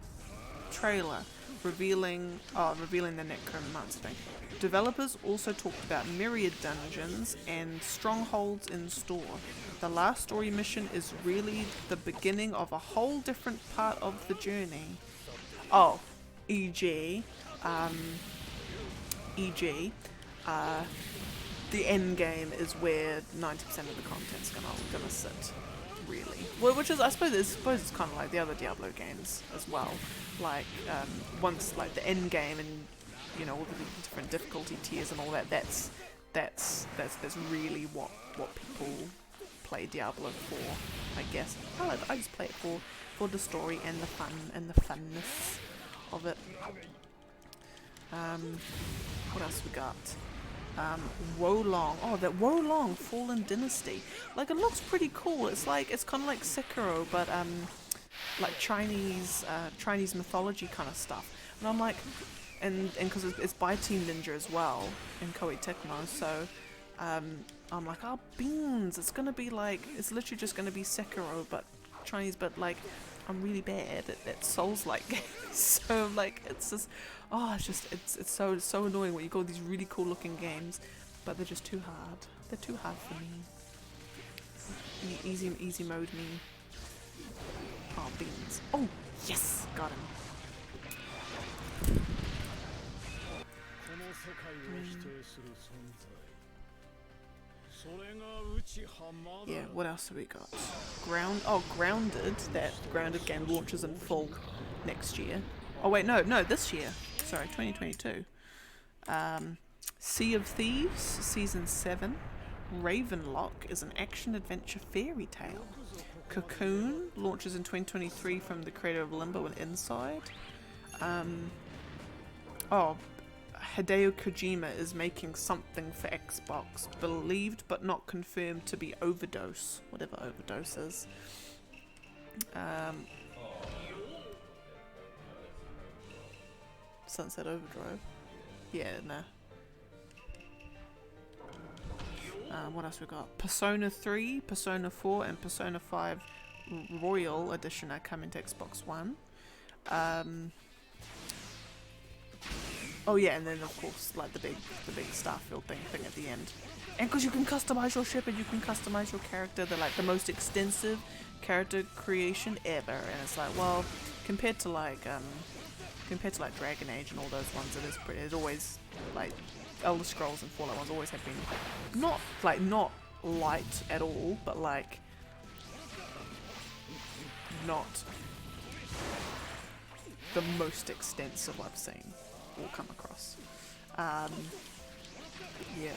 [SPEAKER 1] trailer. revealing the necromancer thing. Developers also talked about myriad dungeons and strongholds in store. The last story mission is really the beginning of a whole different part of the journey. Oh, e.g., the end game is where 90% of the content's gonna sit, really. Well, which is, I suppose it's kind of like the other Diablo games as well. Like once like the end game and you know all the different difficulty tiers and all that. That's really what people play Diablo for, I guess. I just play it for the story and the fun and the funness of it. What else we got? Looooong. Oh, that Looooong Fallen Dynasty. Like, it looks pretty cool. It's kind of like Sekiro, but like Chinese mythology kind of stuff. And I'm like, and because it's by Team Ninja as well in Koei Tecmo, so I'm like, oh beans, it's literally just gonna be Sekiro but Chinese, but like I'm really bad at Souls-like games, so like it's just, it's so annoying when you go these really cool looking games, but they're just too hard. They're too hard for me. Easy mode me. Oh beans. Oh yes, got him. Yeah, what else have we got? Grounded. That Grounded game launches in full next year. Oh wait, no, this year. Sorry, 2022. Sea of Thieves, Season 7. Ravenlock is an action-adventure fairy tale. Cocoon launches in 2023 from the creator of Limbo and Inside. Hideo Kojima is making something for Xbox, believed but not confirmed to be Overdose, whatever Overdose is. Sunset Overdrive. Yeah, nah. What else we got? Persona 3, Persona 4, and Persona 5 Royal Edition are coming to Xbox One. Oh yeah, and then of course, like the big Starfield thing at the end. And because you can customize your ship and you can customize your character, they're like the most extensive character creation ever. And it's like, well, compared to like Dragon Age and all those ones, it's always like Elder Scrolls and Fallout ones always have been not light at all, but like not the most extensive I've seen or come across. Yeah.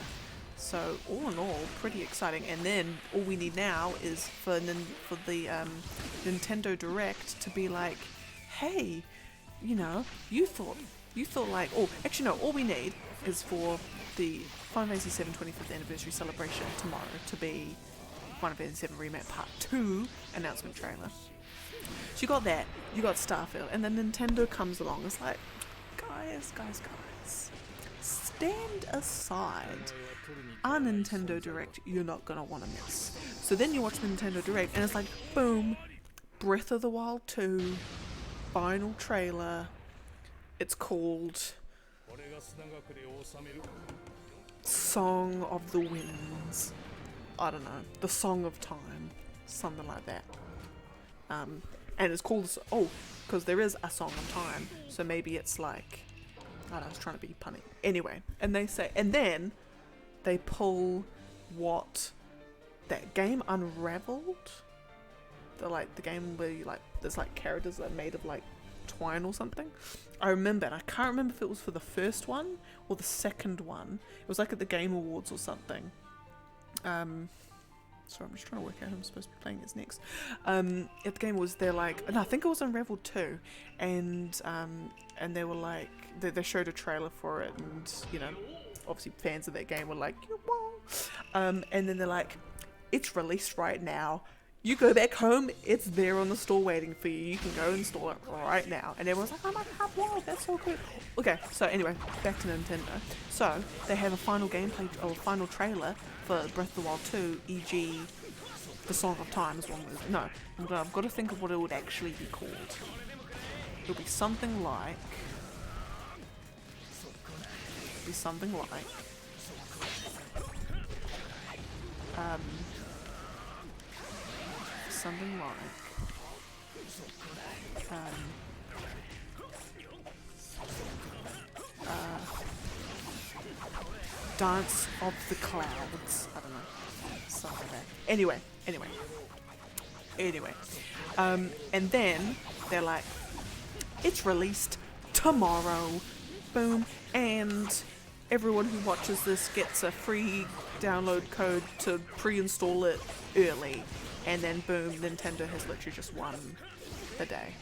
[SPEAKER 1] So all in all, pretty exciting. And then all we need now is for the Nintendo Direct to be like, hey, you know, you thought like, oh, actually no, all we need is for the Final Fantasy VII 25th anniversary celebration tomorrow to be Final Fantasy VII Remake Part 2 announcement trailer. So you got that, you got Starfield, and then Nintendo comes along. It's like, guys, stand aside. Our Nintendo Direct, you're not gonna want to miss. So then you watch the Nintendo Direct, and it's like, boom, Breath of the Wild 2, final trailer. It's called Song of the Winds. I don't know, the Song of Time, something like that. And it's called, because there is a Song of Time, so maybe it's like, I don't know, I was trying to be punny. Anyway, and they say, and then they pull that game Unraveled, the game where you there's like characters that are made of like twine or something. I remember, and I can't remember if it was for the first one or the second one. It was like at the Game Awards or something. Sorry, I'm just trying to work out who I'm supposed to be playing as next. At the Game Awards, they're like, no, I think it was Unraveled 2, and they were like, they showed a trailer for it, and you know, obviously fans of that game were like, and then they're like, it's released right now. You go back home, it's there on the store waiting for you. You can go install it right now. And everyone's like, oh my god, wow, that's so cool. Okay, so anyway, back to Nintendo. So, they have a final gameplay, or final trailer for Breath of the Wild 2, e.g. the Song of Time is one of those. No, I've got to think of what it would actually be called. It'll be something like be something like Dance of the Clouds. I don't know. Something like that. Anyway. And then they're like, it's released tomorrow. Boom. And everyone who watches this gets a free download code to pre-install it early. And then boom, Nintendo has literally just won the day.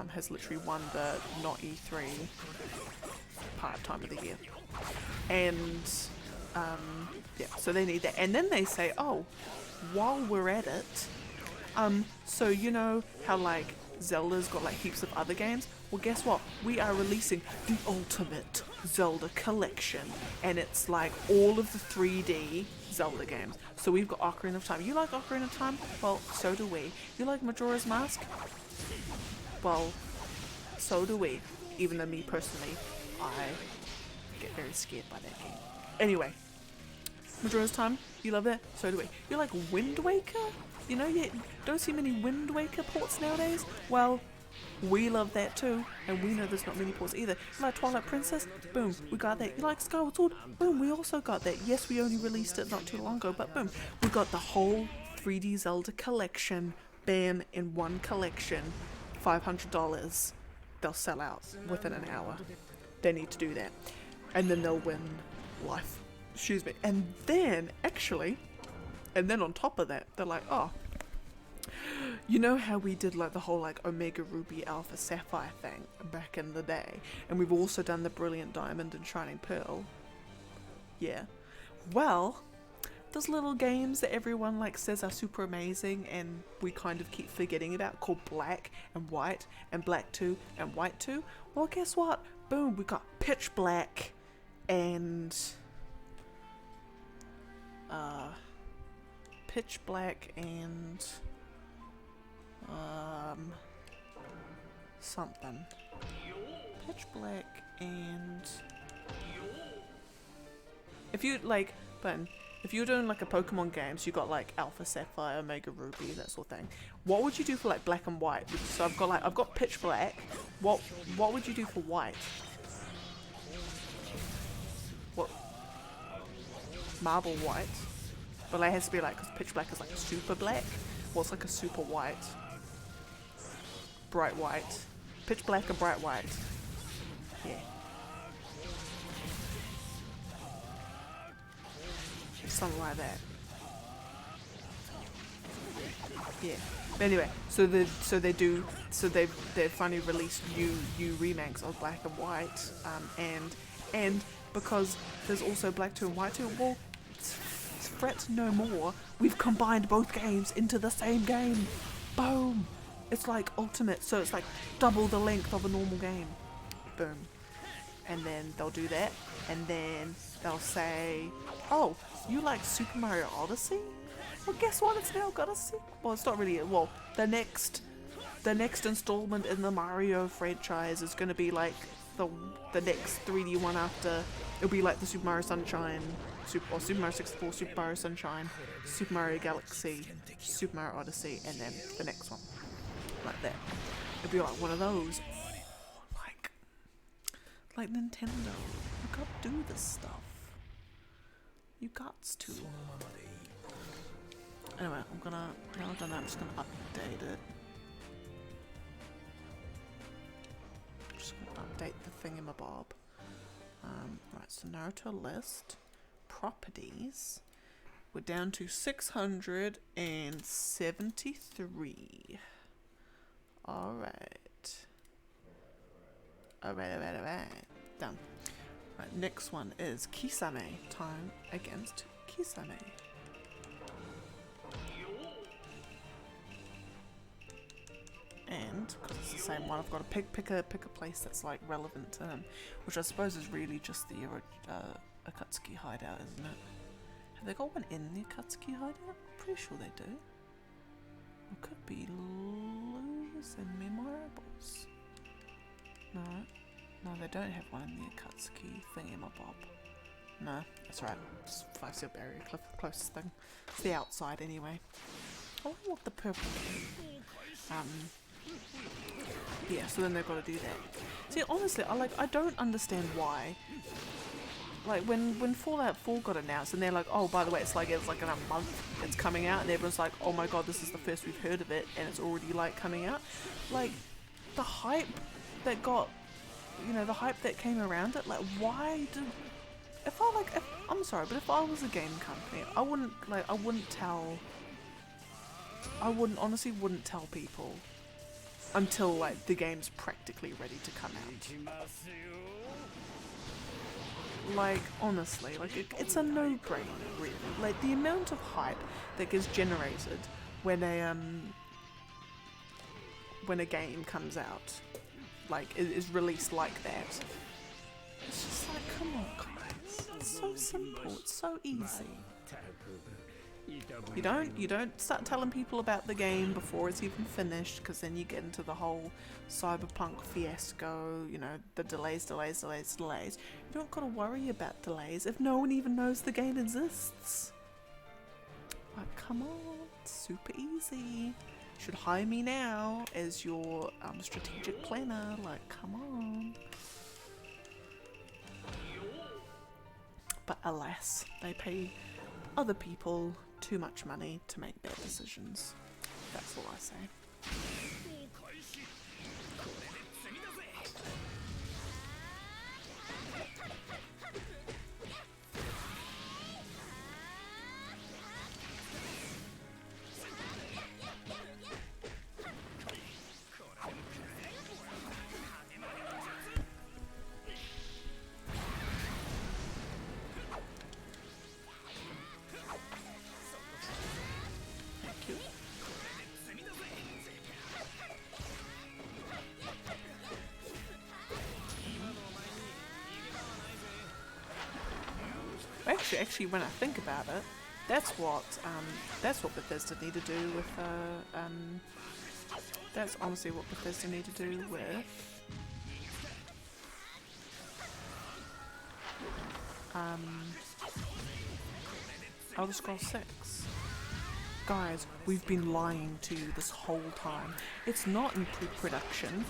[SPEAKER 1] Has literally won the not E3 part time of the year. And yeah, so they need that. And then they say, oh, while we're at it, so you know how like Zelda's got like heaps of other games? Well, guess what? We are releasing the Ultimate Zelda Collection, and it's like all of the 3D Zelda games. So we've got Ocarina of Time. You like Ocarina of Time? Well, so do we. You like Majora's Mask? Well, so do we. Even though me personally, I get very scared by that game. Anyway, Majora's Time, you love that? So do we. You like Wind Waker? You know, you don't see many Wind Waker ports nowadays? Well, we love that too, and we know there's not many ports either. You like Twilight Princess? Boom, we got that. You like Skyward Sword? Boom, we also got that. Yes, we only released it not too long ago, but boom, we got the whole 3D Zelda collection, bam, in one collection, $500. They'll sell out within an hour. They need to do that. And then they'll win life. Excuse me. And then, actually, and then on top of that, they're like, oh, you know how we did like the whole like Omega Ruby Alpha Sapphire thing back in the day? And we've also done the Brilliant Diamond and Shining Pearl. Yeah. Well, those little games that everyone like says are super amazing and we kind of keep forgetting about, called Black and White and Black 2 and White 2. Well, guess what? Boom, we got Pitch Black and Pitch Black and something. Pitch Black and if you like, Ben, if you're doing like a Pokemon game, so you got like Alpha Sapphire, Omega Ruby, that sort of thing. What would you do for like Black and White? So I've got Pitch Black. What would you do for White? What? Marble White. But it has to be like, because Pitch Black is like a super black. What's like a super white? Bright white. Pitch Black and Bright White. Yeah. Something like that. Yeah. But anyway, they've finally released new remakes of Black and White, and because there's also Black 2 and White 2, well, fret no more. We've combined both games into the same game. Boom. It's like Ultimate, so it's like double the length of a normal game. Boom. And then they'll do that, and then they'll say, oh, you like Super Mario Odyssey? Well, guess what? It's now got a sequel. Well, it's not really. Well, the next installment in the Mario franchise is going to be like the next 3D one after. It'll be like the Super Mario Sunshine, Super Mario 64, Super Mario Sunshine, Super Mario Galaxy, Super Mario Odyssey, and then the next one, like that. It'll be like one of those. Oh, like Nintendo. You gotta do this stuff. You gots to. Anyway, now I've done that, I'm just gonna update it. I'm just gonna update the thingamabob. Right, so Naruto list. Properties. We're down to 673. Alright. Alright. Done. Right, next one is Kisame. Time against Kisame. And because it's the same one, I've got to pick a place that's like relevant to him, which I suppose is really just the Akatsuki hideout, isn't it? Have they got one in the Akatsuki hideout? Pretty sure they do. It could be Lose and Memorables. No. No, they don't have one in the Akatsuki thingamabob. No, that's right. It's 5 seal barrier, closest thing. It's the outside anyway. I wonder what the purple yeah, so then they've got to do that. See, honestly, I don't understand why. Like when Fallout 4 got announced and they're like, oh, by the way, it's like in a month it's coming out, and everyone's like, oh my god, this is the first we've heard of it, and it's already like coming out. Like the hype that got, you know, the hype that came around it. Like, why do? I'm sorry, but if I was a game company, I honestly wouldn't tell people until like the game's practically ready to come out. Like, honestly, like it's a no-brainer, really. Like the amount of hype that gets generated when a game comes out, like is released like that. It's just like, come on, guys. It's so simple. It's so easy. You don't start telling people about the game before it's even finished, because then you get into the whole cyberpunk fiasco, you know, the delays. You don't gotta worry about delays if no one even knows the game exists. Like, come on, it's super easy. You should hire me now as your strategic planner. Like, come on. But alas, they pay other people too much money to make bad decisions. That's all I say. Actually, when I think about it, that's what Bethesda need to do with that's honestly what Bethesda need to do with Elder Scrolls 6. Guys, we've been lying to you this whole time. It's not in pre-production.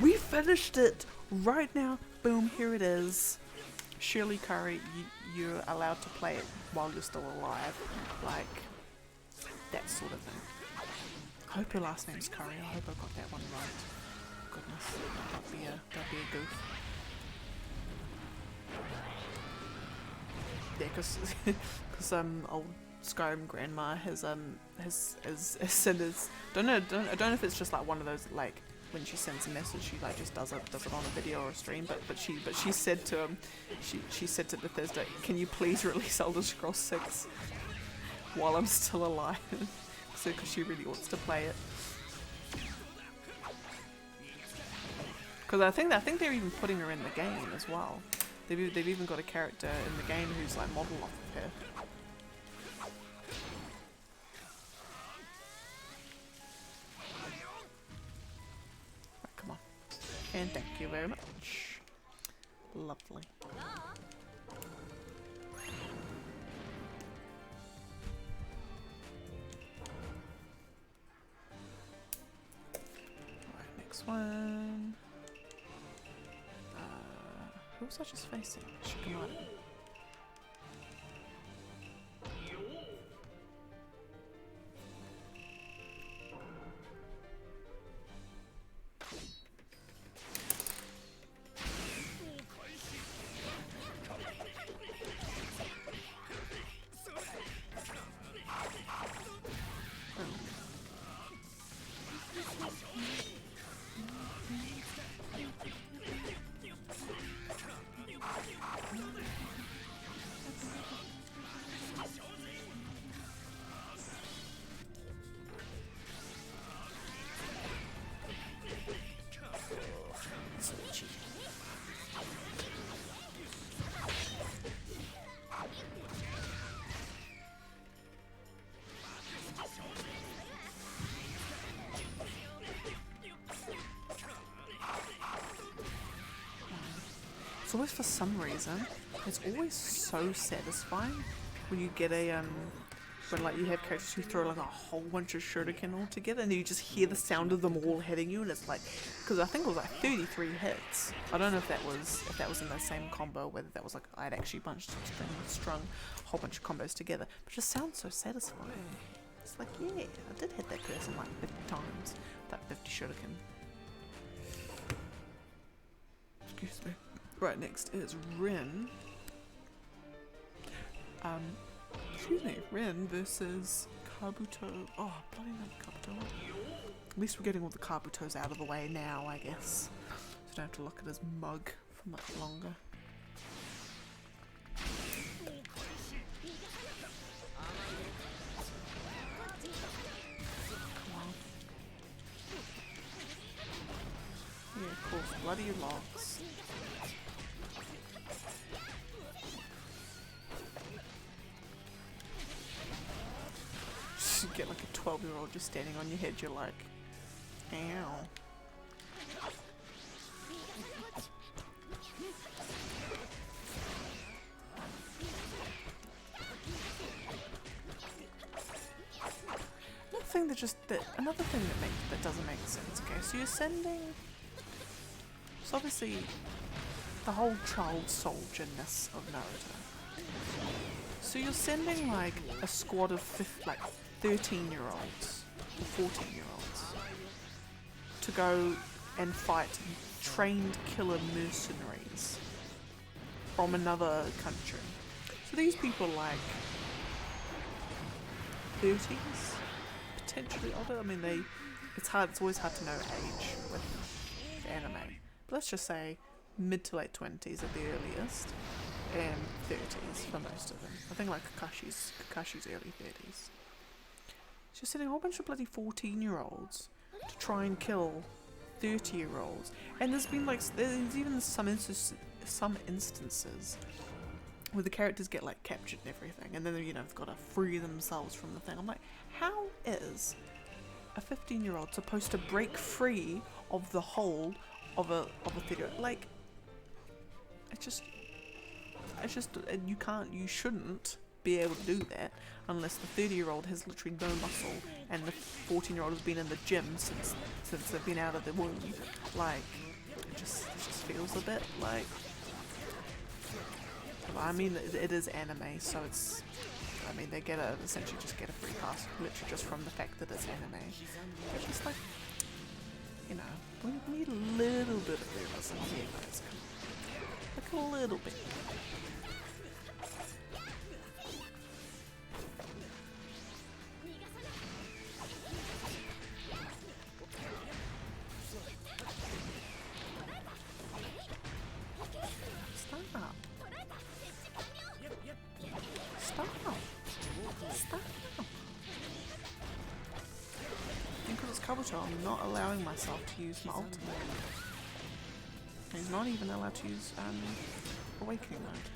[SPEAKER 1] We finished it right now. Boom, here it is. Shirley Curry, you're allowed to play it while you're still alive. Like, that sort of thing. I hope your last name's Curry. I hope I got that one right. Goodness, that'd be a goof. Yeah, because old Skyrim grandma has sent us. I don't know if it's just like one of those, like, when she sends a message, she like just does it on a video or a stream. But she said to she said to Bethesda, "Can you please release Elder Scrolls 6 while I'm still alive?" So, because she really wants to play it. Because I think they're even putting her in the game as well. They've even got a character in the game who's like modeled off of her. And thank you very much. Lovely. Alright, next one. Who was I just facing? Shippuden. It's always, for some reason, it's always so satisfying when you get a when like you have characters who throw like a whole bunch of shuriken all together, and you just hear the sound of them all hitting you, and it's like, because I think it was like 33 hits. I don't know if that was in the same combo, whether that was like I'd actually strung a whole bunch of combos together, but it just sounds so satisfying. It's like, yeah, I did hit that person like 50 times, that 50 shuriken. Excuse me. Right, next is Rin. Excuse me, Rin versus Kabuto. Oh, bloody hell, Kabuto. At least we're getting all the Kabutos out of the way now, I guess. So I don't have to look at his mug for much longer. Come on. Yeah, of course, bloody logs. You get like a 12-year-old just standing on your head, you're like, ow. Another thing that doesn't make sense. Okay, so you're sending. So obviously, the whole child soldierness of Naruto. So you're sending like a squad of 13-year-olds or 14-year-olds to go and fight trained killer mercenaries from another country. So these people are like 30s, potentially older. I mean, it's always hard to know age with anime. But let's just say mid to late 20s at the earliest, and 30s for most of them. I think like Kakashi's early 30s. So you're sending a whole bunch of bloody 14-year-olds to try and kill 30-year-olds. And there's even some instances where the characters get like captured and everything, and then they've got to free themselves from the thing. I'm like, how is a 15-year-old supposed to break free of the hold of a 30-year-old? Like, you shouldn't be able to do that unless the 30-year-old has literally no muscle and the 14-year-old has been in the gym since they've been out of the womb. Like, it just feels a bit like. I mean, it is anime, so it's. I mean, they essentially just get a free pass, literally just from the fact that it's anime. It's just like, we need a little bit of realism here, guys. Like a little bit. Stop. Because it's Kabuto, I'm not allowing myself to use my ultimate. He's not even allowed to use Awakening mode.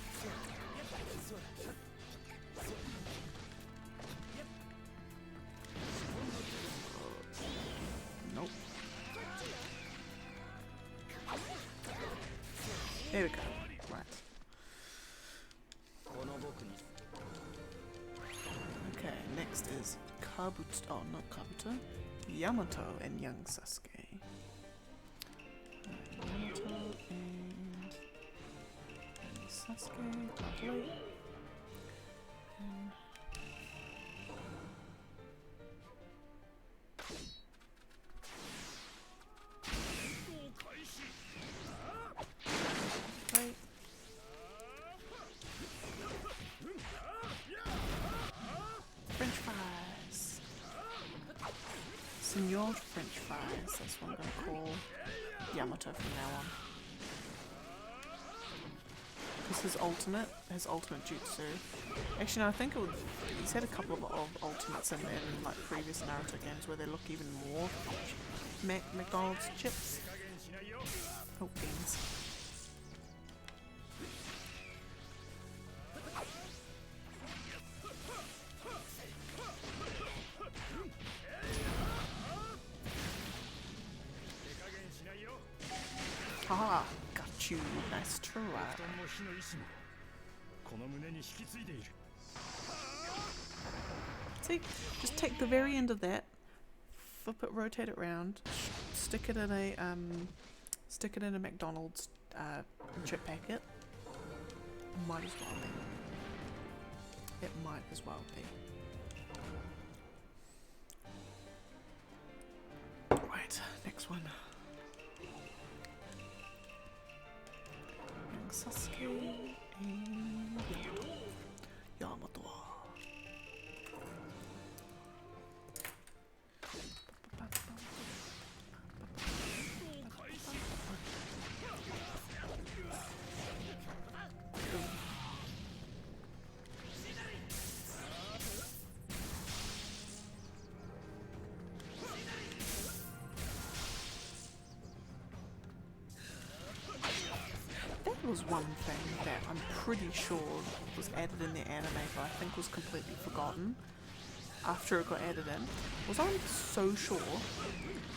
[SPEAKER 1] Nope. There we go. Right. Okay, next is Kabuto. Oh, not Kabuto. Yamato and young Sasuke. Yamato and Sasuke. Lovely. French fries. Senor French fries. That's what I'm going to call Yamato from now on. Because his ultimate jutsu. Actually, no, I think he's had a couple of ultimates in like previous Naruto games where they look even more McDonald's chips. Oh, beans. Haha, got you. Nice try. See, just take the very end of that, flip it, rotate it round, stick it in a McDonald's chip packet. Might as well be. It might as well be. Right, next one. Sasuke and Yamato. Was one thing that I'm pretty sure was added in the anime but I think was completely forgotten after it got added in. I'm so sure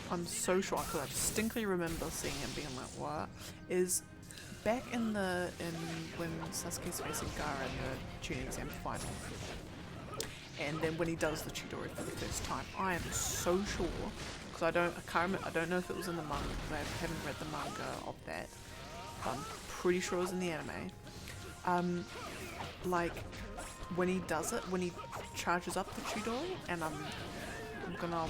[SPEAKER 1] because I distinctly remember seeing him being like, what? Is back in when Sasuke's facing Gaara in the tuning exam final, and then when he does the Chidori for the first time, I am so sure, because I don't know if it was in the manga because I haven't read the manga of that. I'm pretty sure it was in the anime. Like when he does it, when he charges up the Chidori, and I'm gonna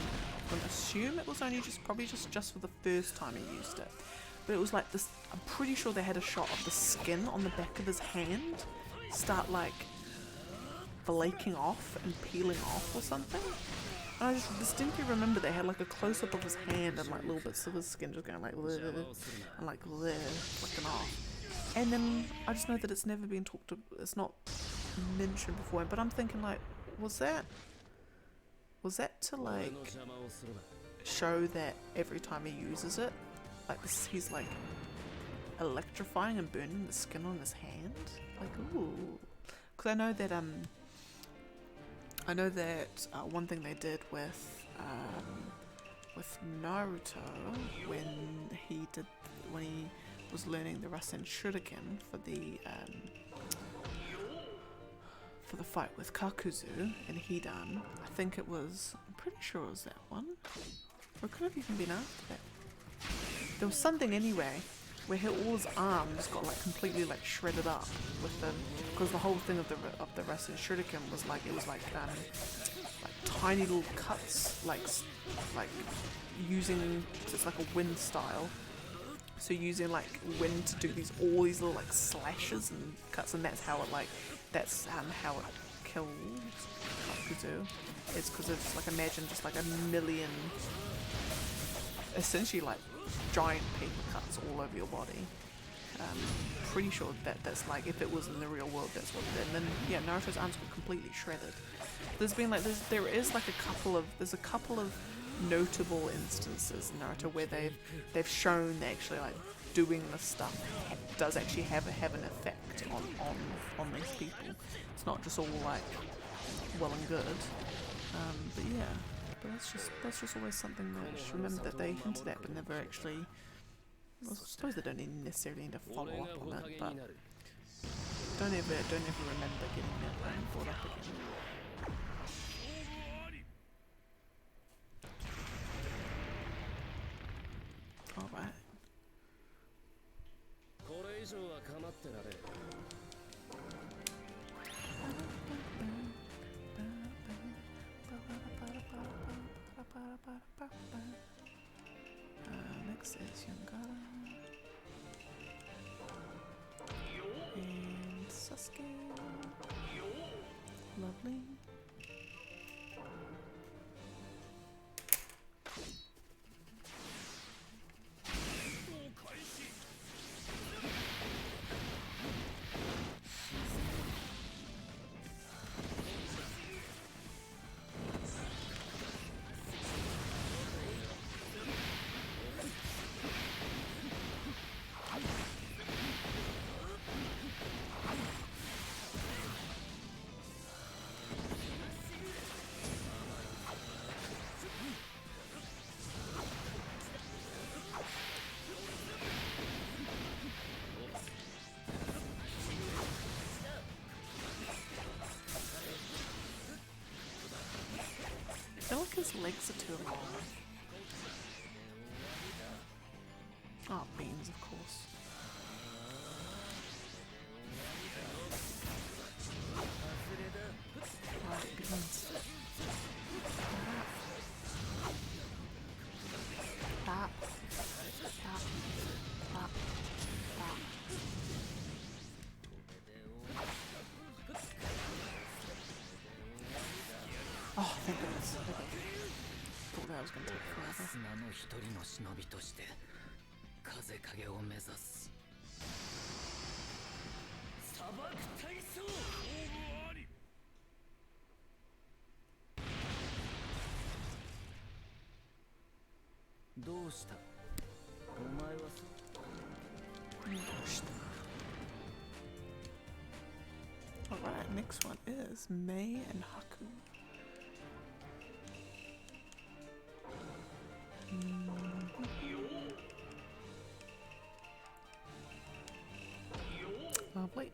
[SPEAKER 1] assume it was only probably just for the first time he used it. But it was like this. I'm pretty sure they had a shot of the skin on the back of his hand start like flaking off and peeling off or something. And I just distinctly remember they had like a close up of his hand and like little bits of his skin just going like and like flicking off. And then I just know that it's never been it's not mentioned before, but I'm thinking like, was that to like show that every time he uses it, like this, he's like electrifying and burning the skin on his hand? Like, ooh. Because I know that one thing they did with Naruto when he was learning the Rasen Shuriken for the fight with Kakuzu and Hidan. I'm pretty sure it was that one, or it could have even been after that. There was something anyway where all his arms got like completely like shredded up because the whole thing of the Rasen Shuriken was like tiny little cuts, like using, it's like a wind style. So using like wind to do all these little like slashes and cuts, and that's how it killed Kakuzu. It's because it's like, imagine just like a million, essentially like giant paper cuts all over your body. Pretty sure that's like, if it was in the real world, that's what it did. And then yeah, Naruto's arms were completely shredded. There is like a couple of notable instances in Naruto where they've shown that actually like doing this stuff does actually have an effect on these people. It's not just all like well and good. But yeah, but that's just always something that I just remember that they hinted at but never actually. I suppose they don't necessarily need to follow up on it, but don't ever remember getting that brought up again. Alright. Next is Yangara and Sasuke. Lovely. his legs are too long. Oh, beans, of course. Right, beans. Bop. Bop. Bop. Bop. Oh, thank goodness. Okay. Thought that was going to take forever.
[SPEAKER 3] 砂の一人の忍びとして風影を目指す砂漠体操どうしたお前はそう
[SPEAKER 1] Alright, next one is Mei and Haku. Lovely.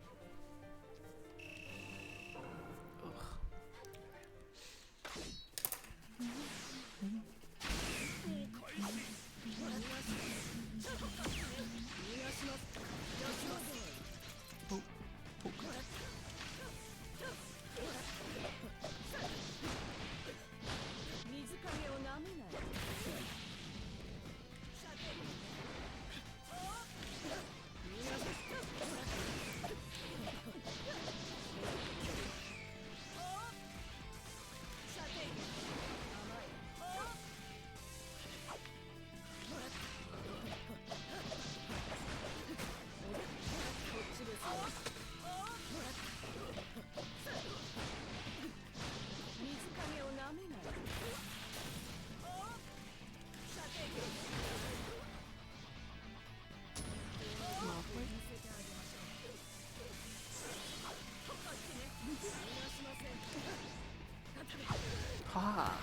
[SPEAKER 1] Ha!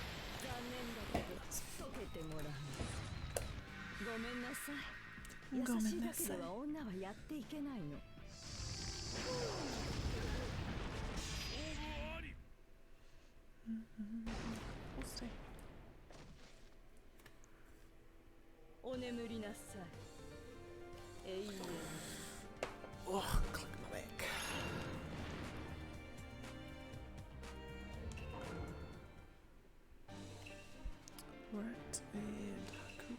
[SPEAKER 4] ごめんなさい。優しいだけでは女はやっていけないの。お眠りなさい。永遠に。
[SPEAKER 1] Oh, click my back. Right, and Haku.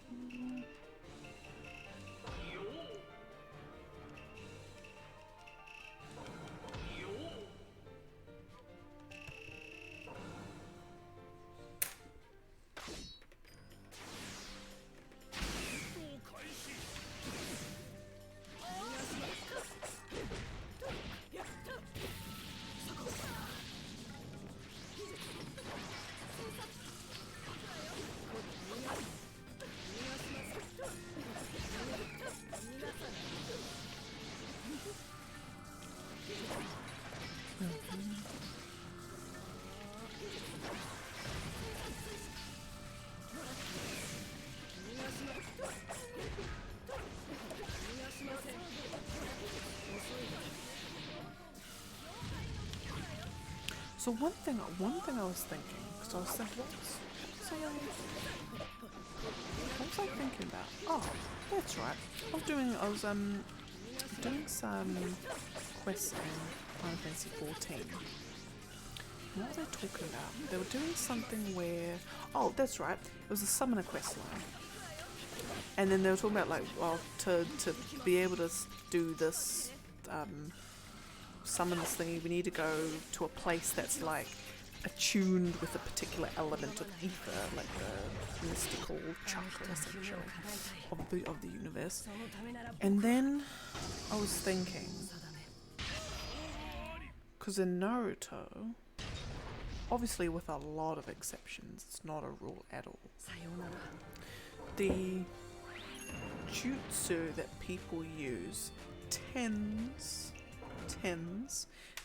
[SPEAKER 1] So one thing I was thinking, because I was thinking, what was I thinking about? Oh, that's right. I was doing some quests in Final Fantasy 14. What were they talking about? They were doing something where, oh, that's right. It was a summoner quest line. And then they were talking about like, well, to be able to do this, summon this thingy, we need to go to a place that's like attuned with a particular element of ether, like the mystical chakra essentially of the universe. And then I was thinking, because in Naruto, obviously with a lot of exceptions, it's not a rule at all, the jutsu that people use tends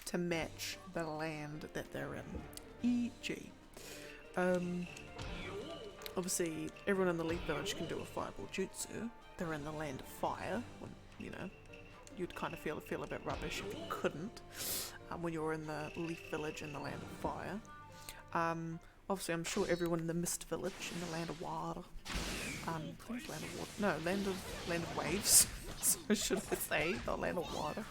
[SPEAKER 1] to match the land that they're in. E.g. Obviously everyone in the Leaf Village can do a fireball jutsu. They're in the land of fire. When, you know, you'd kind of feel a bit rubbish if you couldn't when you're in the Leaf Village in the land of fire. Obviously, I'm sure everyone in the Mist Village in the Land of Water, I think it's Land of Water. No, Land of Waves. So should I say, not Land of Water.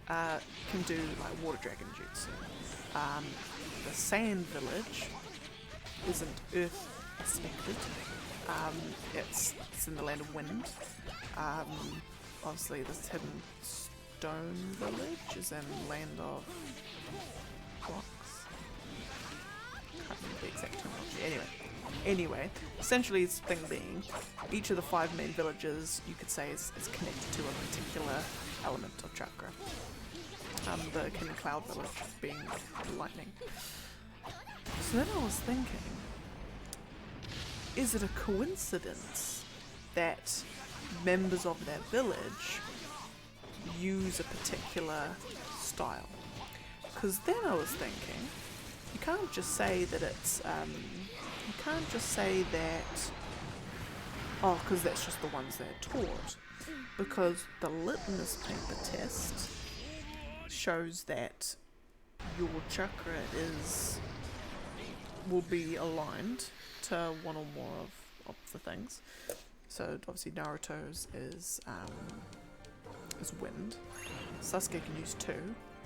[SPEAKER 1] Can do like water dragon jutsu. The Sand Village isn't earth aspected. It's in the Land of Wind. Obviously, this Hidden Stone Village is in Land of Rocks. Can't remember the exact terminology. Anyway, essentially, the thing being, each of the 5 main villages you could say is connected to a particular element of chakra. The King Cloud Village being lightning. So then I was thinking, is it a coincidence that members of that village use a particular style? Because then I was thinking, you can't just say that it's, you can't just say that, oh, because that's just the ones they're taught. Because the litmus paper test shows that your chakra will be aligned to one or more of the things. So obviously Naruto's is wind. Sasuke can use 2.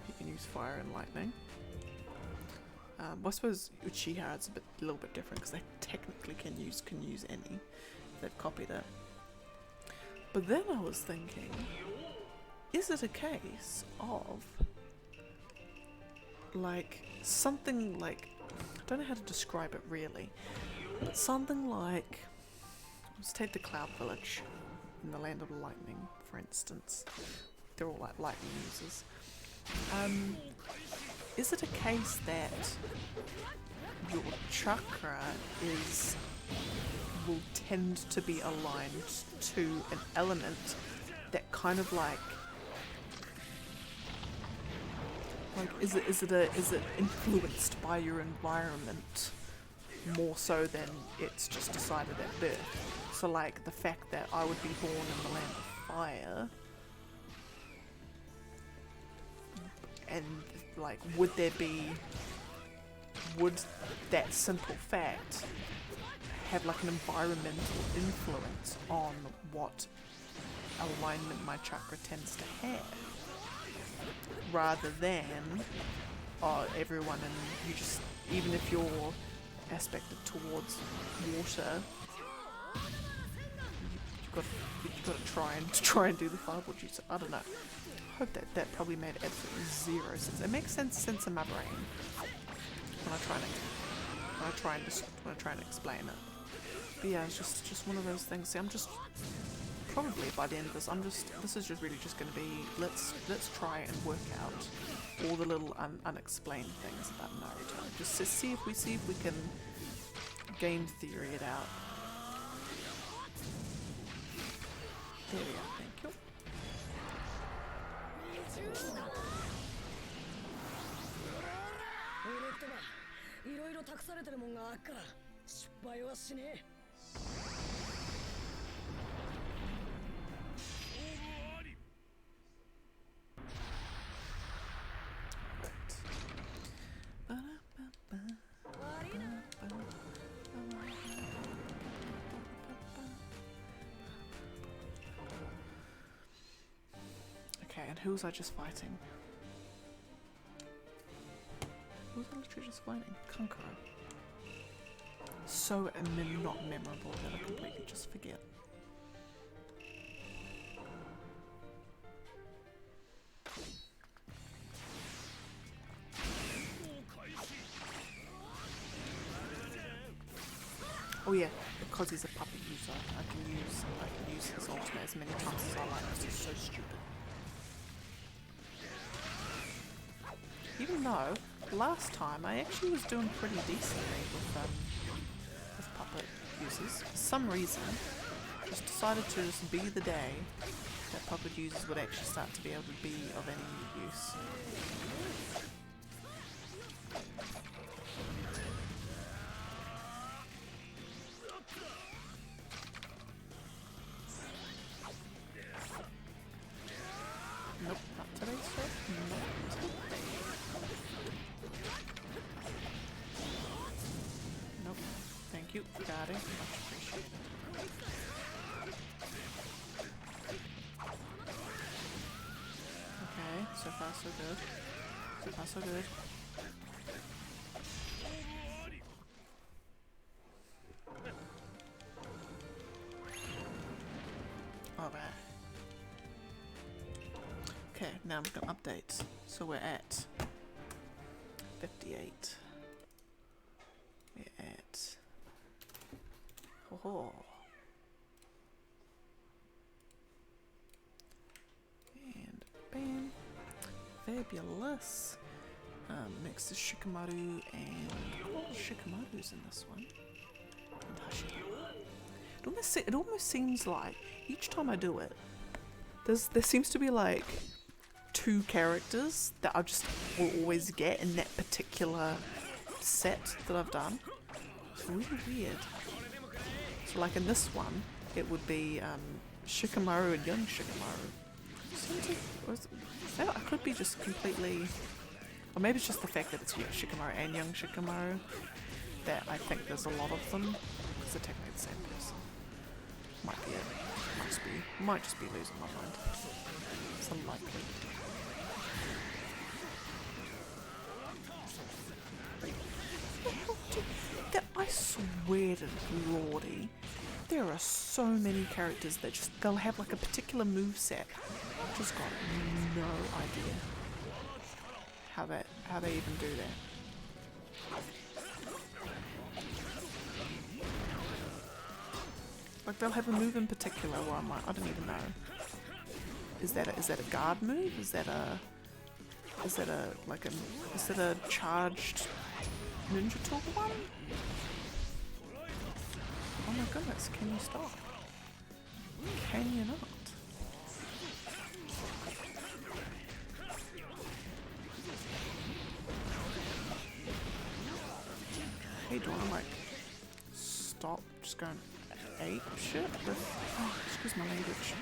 [SPEAKER 1] He can use fire and lightning. Well, I suppose Uchiha is a little bit different because they technically can use any. They've copied it. But then I was thinking, is it a case of like something like, I don't know how to describe it really, but something like, let's take the Cloud Village in the Land of Lightning, for instance. They're all like lightning users. Is it a case that your chakra will tend to be aligned to an element that kind of like is it influenced by your environment more so than it's just decided at birth? So like the fact that I would be born in the Land of Fire, and like would that simple fact have like an environmental influence on what alignment my chakra tends to have, rather than everyone, and you just, even if you're aspected towards water, you've got to try and do the fireball juice. I don't know. I hope that probably made absolutely zero sense. It makes sense in my brain when I try and explain it. But yeah, it's just one of those things. See, I'm just probably by the end of this, this is just really just going to be let's try and work out all the little unexplained things about Naruto. Just to see if we can game theory it out. There we are. Thank you.
[SPEAKER 4] いろいろ託されてるもんがあっから失敗はしねえ。
[SPEAKER 1] Okay, and who was I just fighting? Who was I literally just fighting? Kankuro. So not memorable that I completely just forget. Oh yeah, because he's a puppet user, I can use his ultimate as many times as I like. This is so stupid. Even though last time I actually was doing pretty decently with puppet users. For some reason, just decided to just be the day that puppet users would actually start to be able to be of any use. Nope, not today, sir. Not today. So far, so good. So far, so good. Alright. Okay, now I'm gonna update. So we're at 58. We're at... Oh. And bam. Fabulous. Next is Shikamaru and... Oh, Shikamaru's in this one. And Hashirama. It almost seems like each time I do it, there seems to be like 2 characters that I just will always get in that particular set that I've done. It's really weird. So like in this one, it would be Shikamaru and young Shikamaru. I could be just completely... Or maybe it's just the fact that it's Shikamaru and young Shikamaru that I think there's a lot of them, because they're technically the same person. Might be it. Might just be losing my mind. It's unlikely. I swear to Lordy, there are so many characters that just, they'll have like a particular moveset. I've just got no idea how they even do that. Like they'll have a move in particular where I'm like, I don't even know. Is that a guard move? Is that a charged ninja tool one? Oh my goodness, can you stop? Can you not? Hey, do you wanna like stop just going ape shit with, oh, excuse my language.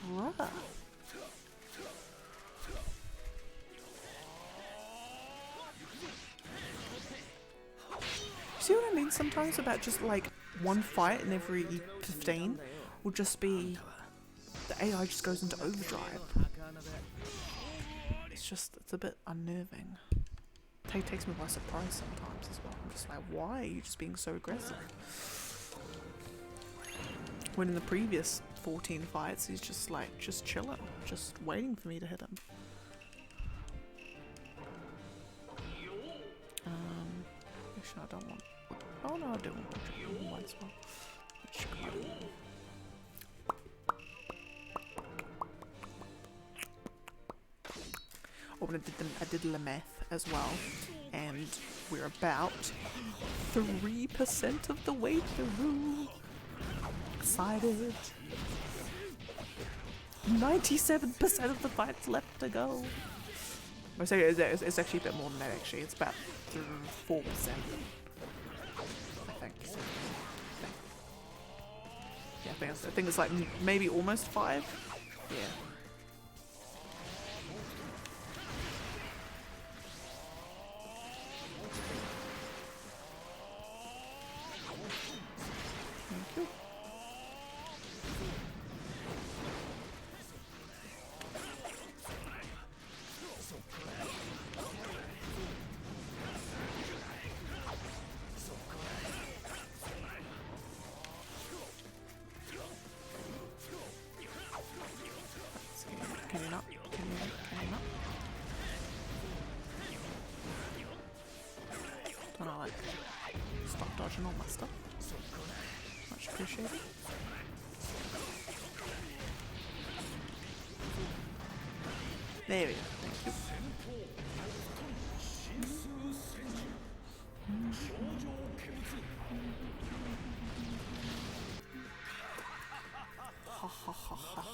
[SPEAKER 1] Bruh. See what I mean sometimes about just like one fight in every 15 will just be the AI just goes into overdrive. It's a bit unnerving. It takes me by surprise sometimes as well. I'm just like, why are you just being so aggressive? When in the previous 14 fights he's just like, just chilling, just waiting for me to hit him. Actually I don't want... Oh no, I do want to one as well. Oh, and I did Lameth as well, and we're about 3% of the way through. Excited. 97% of the fights left to go. I say it's actually a bit more than that. Actually, it's about 4%. I think. Yeah, I think it's like maybe almost 5. Yeah. Can you not? Don't I like stop dodging all my stuff? Much appreciated. There we go. Thank you. Ha ha ha ha ha.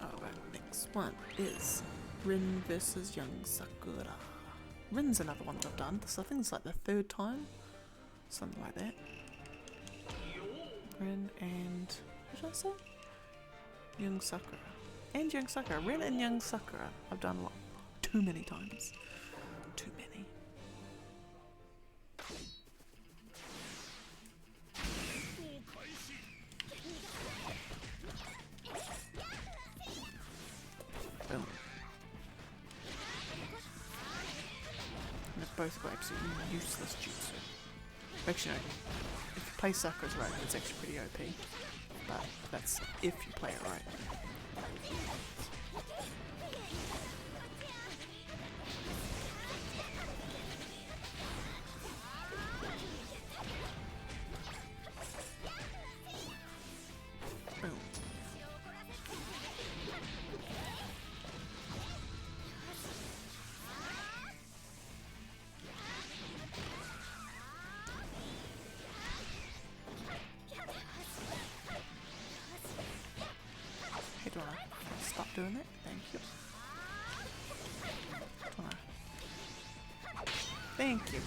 [SPEAKER 1] Alright, next one is Rin versus Young Sakura. Rin's another one that I've done. This I think it's like the 3rd time. Something like that. Rin and What did I say? Young Sakura. And Young Sakura. Ren and Young Sakura. I've done a lot. Too many times. Too many. Boom. And they've both got absolutely useless jutsu. Actually, no. If you play Sakura's right, it's actually pretty OP. But that's if you play it right. Boom. Hey, do I stop doing that? Thank you. Do I? Thank you.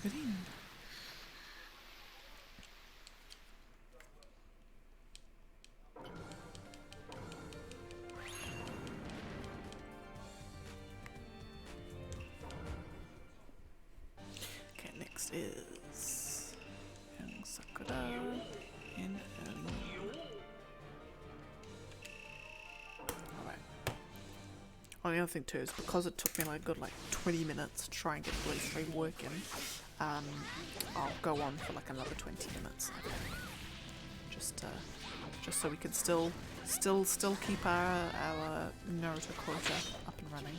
[SPEAKER 1] Good evening. Okay, next is Young Sakura in Alright. Oh, the other thing too is because it took me like a good 20 minutes to try and get the blue stream working, I'll go on for like another 20 minutes. I think. Just so we can still keep our Naruto quota up and running.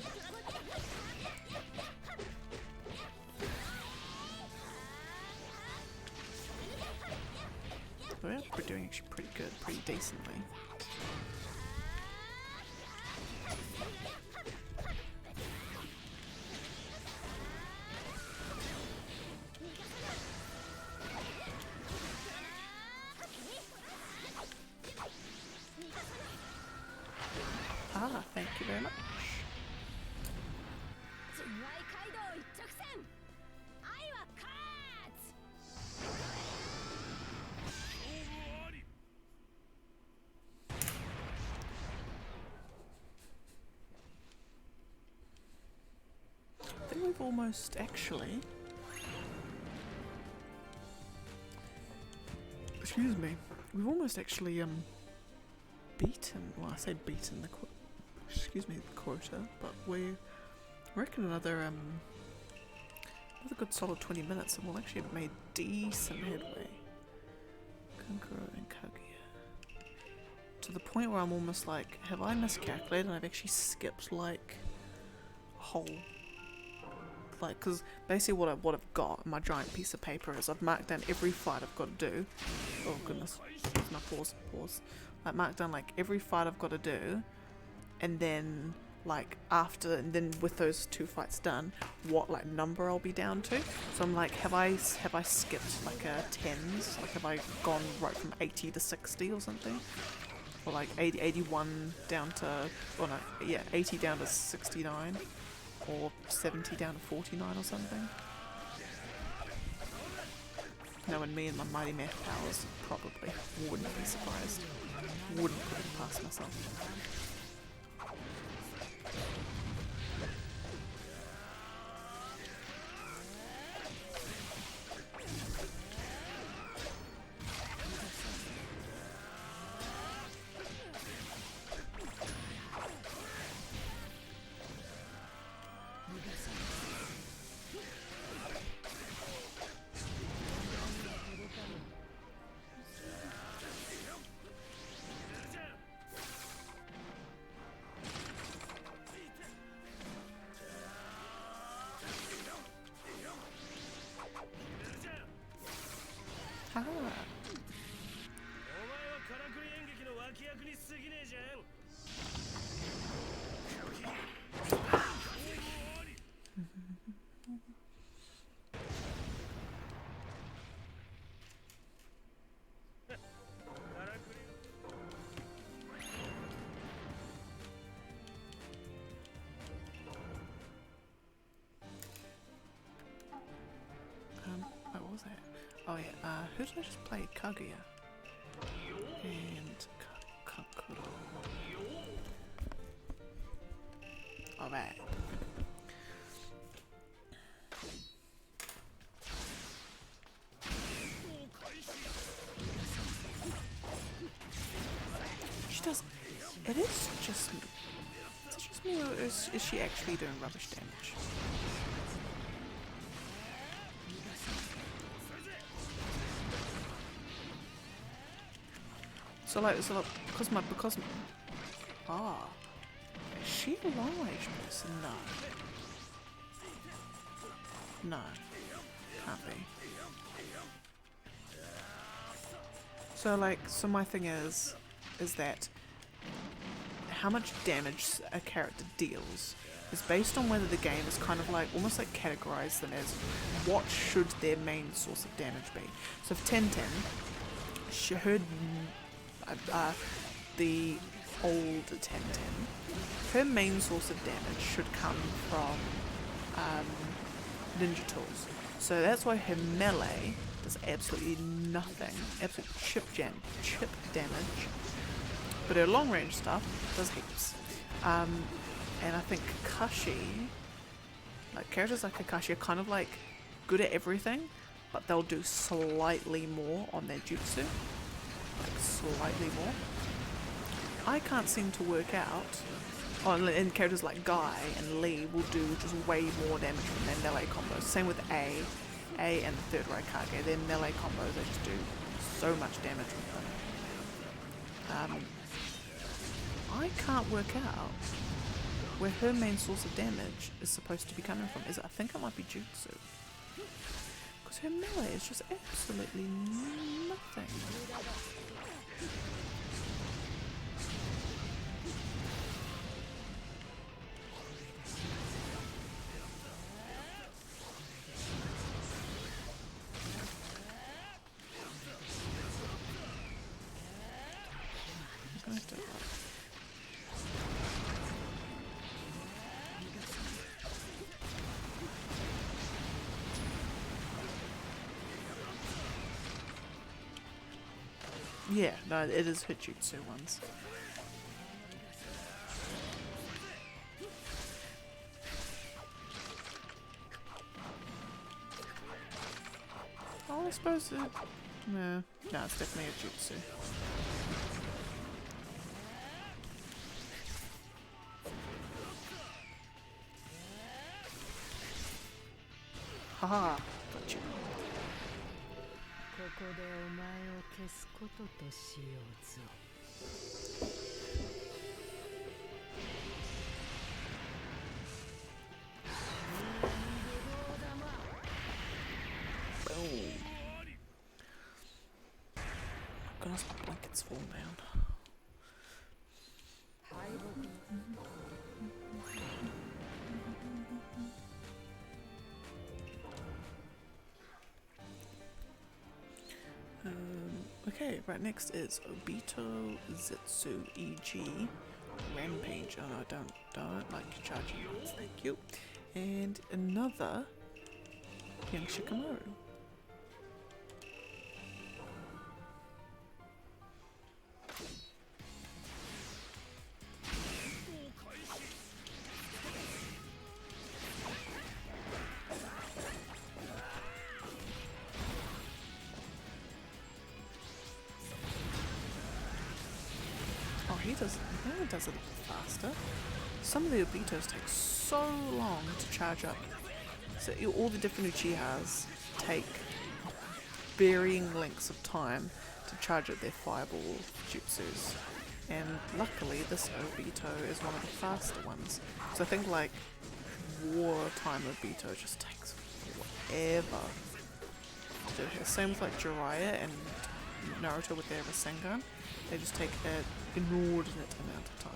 [SPEAKER 1] We're doing actually pretty good, pretty decently. Ah, thank you very much. I think we've almost actually... Excuse me. We've almost actually beaten, well I say beaten the quota, but we reckon another good solid 20 minutes and we'll actually have made decent headway. Kankuro and Kaguya. To the point where I'm almost like, have I miscalculated and I've actually skipped like a whole, like, because basically what I've got in my giant piece of paper is I've marked down every fight I've got to do. Oh goodness, there's no pause. I marked down like every fight I've got to do, and then like after, and then with those 2 fights done, what like number I'll be down to. So I'm like, have I skipped like a tens? Like have I gone right from 80 to 60 or something? Or like 81 down to, or no, yeah, 80 down to 69, or 70 down to 49 or something. Knowing me and my mighty math powers, probably wouldn't be surprised. Wouldn't put it past myself. Who did I just play? Kaguya. And Kakuro. Alright. She does. It is just. Is it just me, or is she actually doing rubbish damage? So because my is she a long range person? No, can't be. So my thing is that how much damage a character deals is based on whether the game is kind of like almost like categorize them as what should their main source of damage be. So if 1010, she heard the old 1010, her main source of damage should come from ninja tools. So that's why her melee does absolutely nothing, absolute chip damage, but her long range stuff does heaps. And I think Kakashi, like characters like Kakashi are kind of like good at everything, but they'll do slightly more on their jutsu. Like slightly more. I can't seem to work out. And characters like Guy and Lee will do just way more damage from their melee combos. Same with A and the third Raikage. Their melee combos, they just do so much damage with them. I can't work out where her main source of damage is supposed to be coming from. I think it might be jutsu. Because her melee is just absolutely nothing. I'm gonna have to yeah, no, it is her jutsu ones. Oh, I suppose it... No, it's definitely a jutsu. Haha, got you.
[SPEAKER 4] ここでお前を消すこととしようぞ。
[SPEAKER 1] Boom. Goodness, my blanket's fallen down. Okay, right next is Obito Zetsu EG Rampage. Oh no, don't like charging ones, thank you. And another Young Shikamaru. He does it faster. Some of the Obitos take so long to charge up. So all the different Uchihas take varying lengths of time to charge up their fireball jutsus. And luckily this Obito is one of the faster ones. So I think like wartime Obito just takes forever to do it. Same with like Jiraiya and Naruto with their Rasengan. They just take an inordinate amount of time.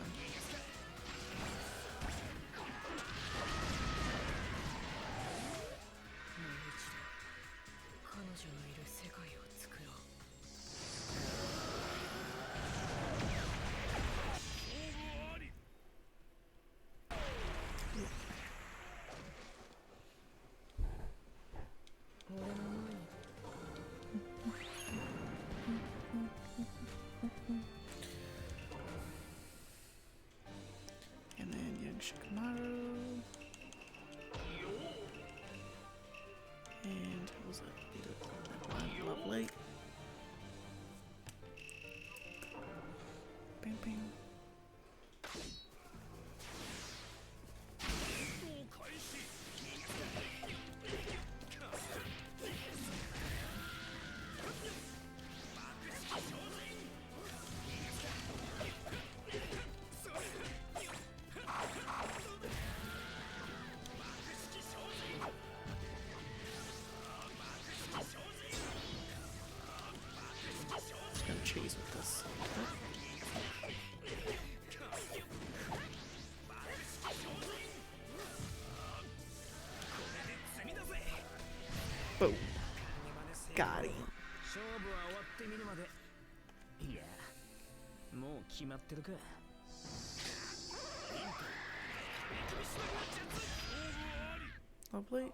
[SPEAKER 1] bing, bing. Just gonna cheese with this. Boom. Got him.
[SPEAKER 3] 勝負は終わってみるまで。いや、もう決まってるか。
[SPEAKER 1] Lovely.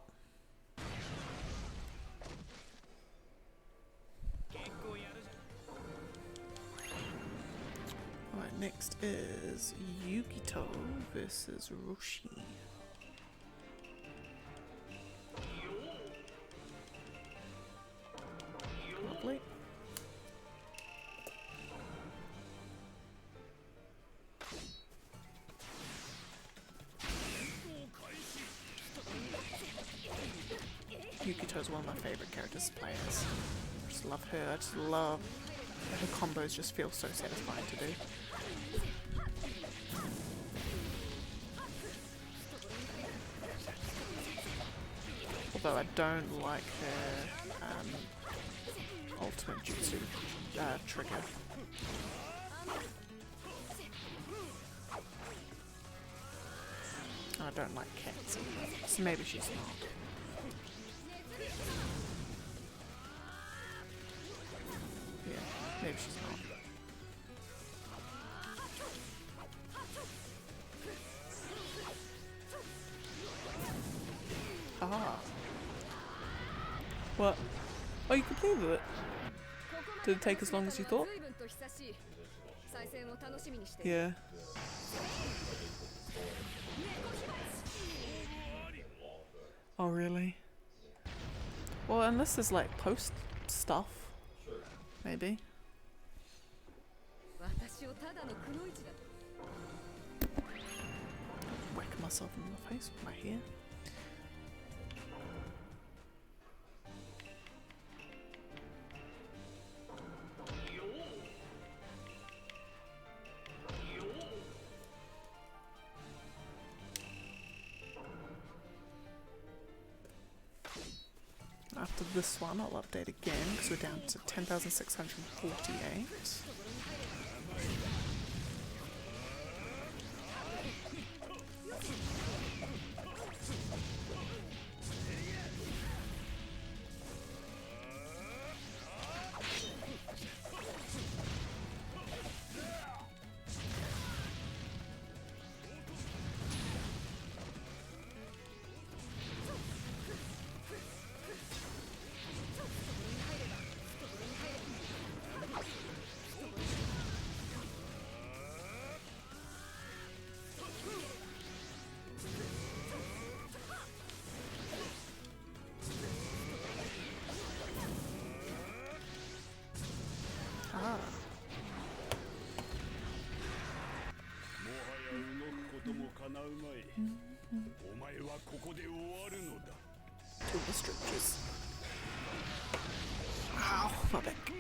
[SPEAKER 1] Alright, next is Yukito versus Roshi. Lovely. Yukito is one of my favorite characters to play as. I just love her. I just love her combos. Just feel so satisfying to do. Although I don't like her ultimate jutsu trigger. I don't like cats either, so maybe she's not. Yeah, maybe she's not. Haha. What? Oh, you completed it? Did it take as long as you thought? Yeah. Oh, really? Well, unless there's like post stuff. Maybe. Whack myself in the face with my hair. After this one, I'll update again because we're down to 10,648. To the strictures. Ow, my back.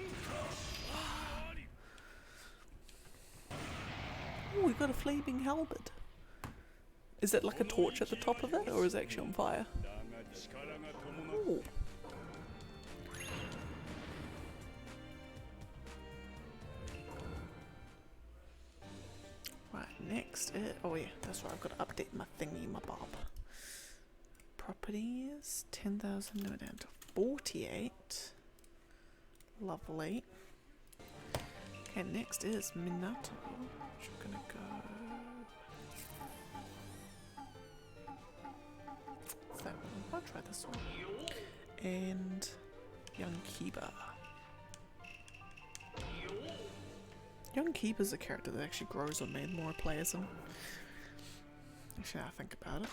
[SPEAKER 1] Oh, we got a flaming halberd. Is it like a torch at the top of it, or is it actually on fire? Ooh. Right, next is... Oh yeah, that's right, I've got to update my thingy, my bob. Properties, 10,000, no, down to 48. Lovely. Okay, next is Minato. Which I'm gonna go... What's that one? I'll try this one. And Young Kiba. Young Kiba's a character that actually grows on me the more I play as him. Actually, I think about it.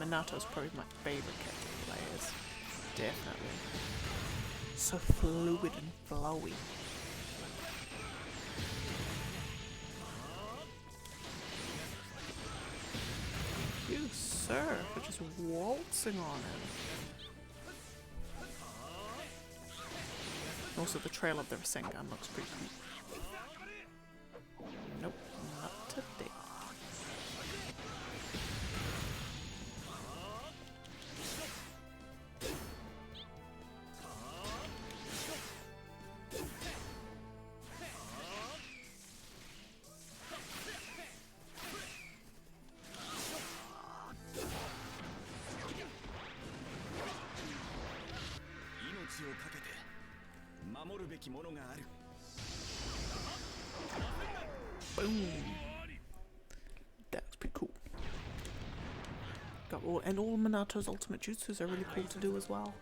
[SPEAKER 1] Minato's probably my favorite character to play as. Definitely. So fluid and flowy. You, sir, are just waltzing on him. Also, the trail of the Rasengan looks pretty cool. Nope, not today. Boom. That's pretty cool. Got all Minato's ultimate jutsus are really cool to do as well.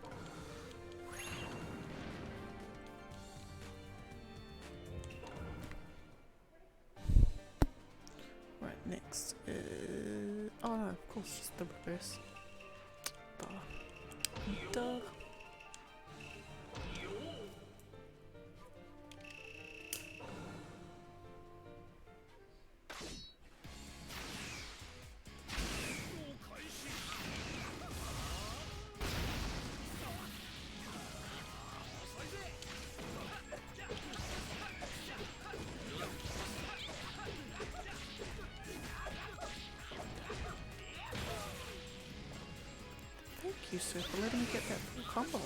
[SPEAKER 1] Right, next is oh no, of course, just the reverse. Duh. Thank you, sir, for letting me get that full combo.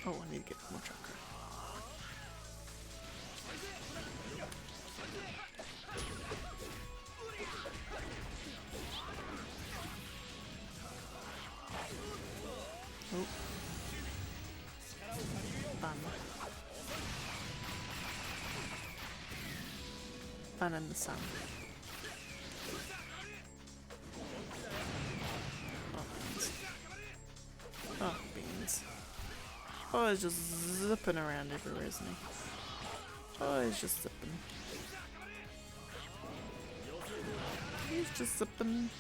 [SPEAKER 1] Oh, I need to get more chakra. Oh. Fun. Fun in the sun. Oh, beans. Oh, beans. Oh, he's just zipping around everywhere, isn't he? Oh, he's just zipping. He's just zipping.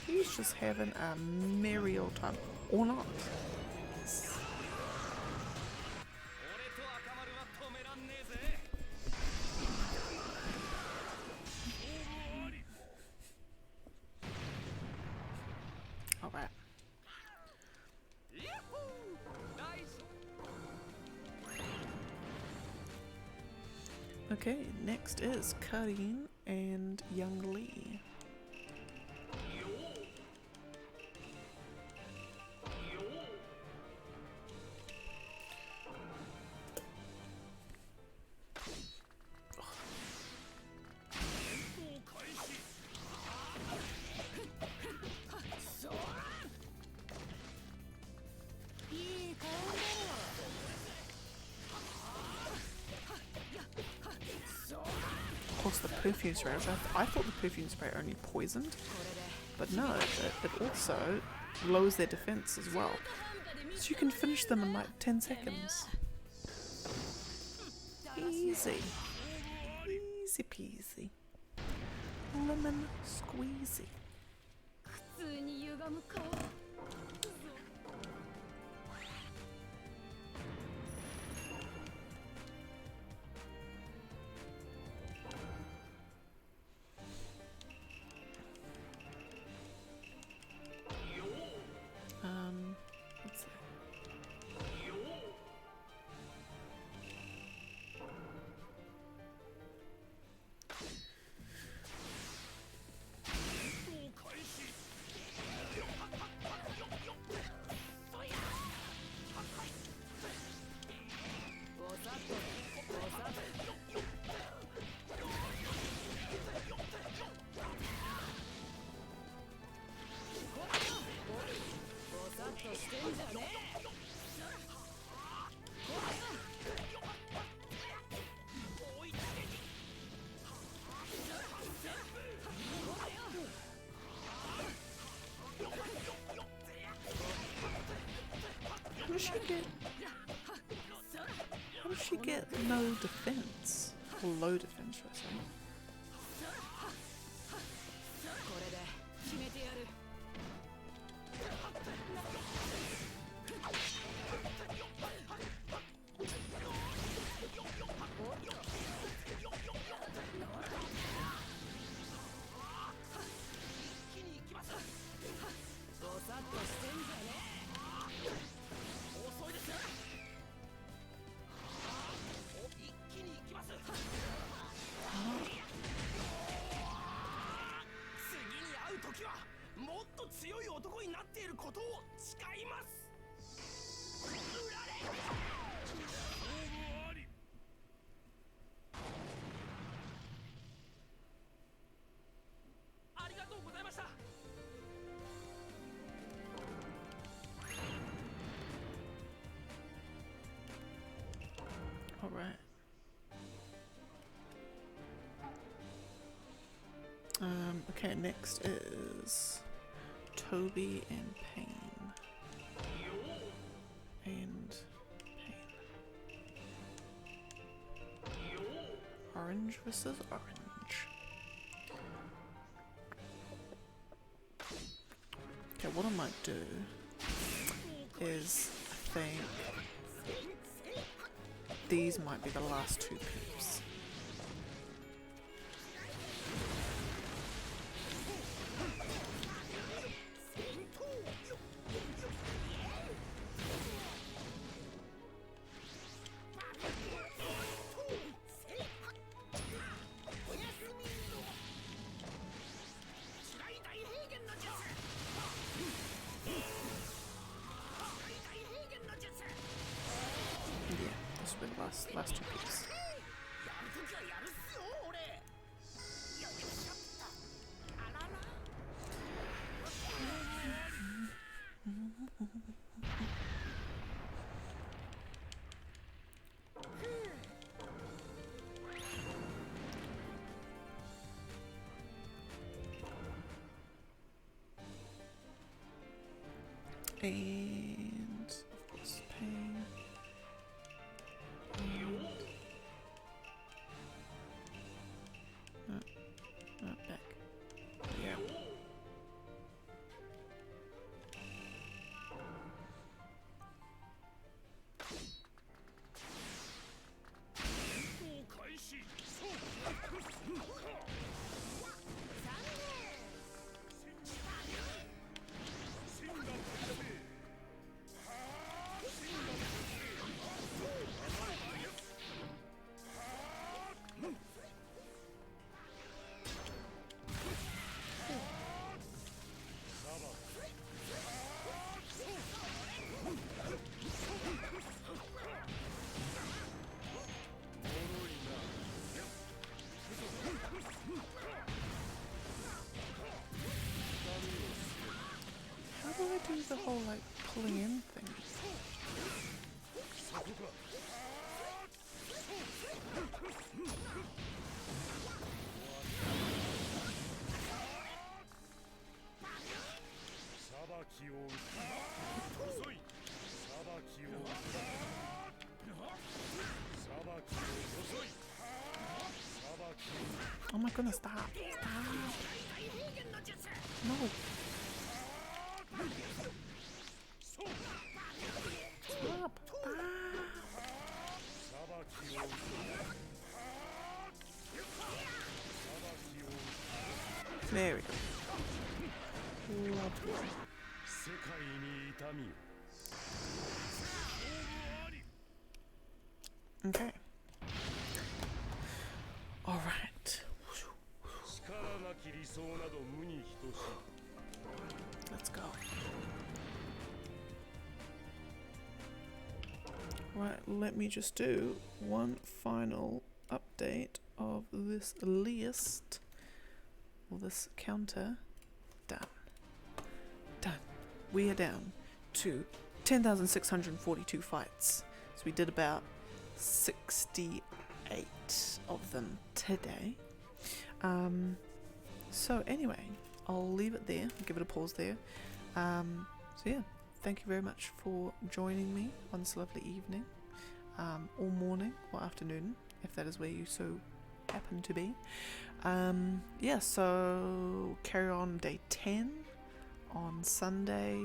[SPEAKER 1] He's just having a merry old time. Or not. Alright. Okay, next is Karin and Young Lee. Of course, the perfume spray. I thought the perfume spray only poisoned, but no, it also lowers their defense as well. So you can finish them in like 10 seconds. Easy. Easy peasy. Lemon squeezy. What's that? How did she get no defense? Or low defense, should I say? Alright. Okay, next is Toby and Pain. And Pain. Orange versus orange. Okay, what I might do is, I think these might be the last two peeps. Last two pieces. And of course Pain. Back. Yeah. How do I do the whole like pulling in thing? Oh my goodness, stop. Stop. No. Stop. There we go. Lovely. Okay. All right. Let's go. Right, let me just do one final update of this list. Well, this counter. Done. Done. We are down to 10,642 fights. So we did about 68 of them today. So anyway, I'll leave it there. I'll give it a pause there. So yeah, thank you very much for joining me on this lovely evening, or morning, or afternoon, if that is where you so happen to be. Yeah, so carry on day 10 on Sunday.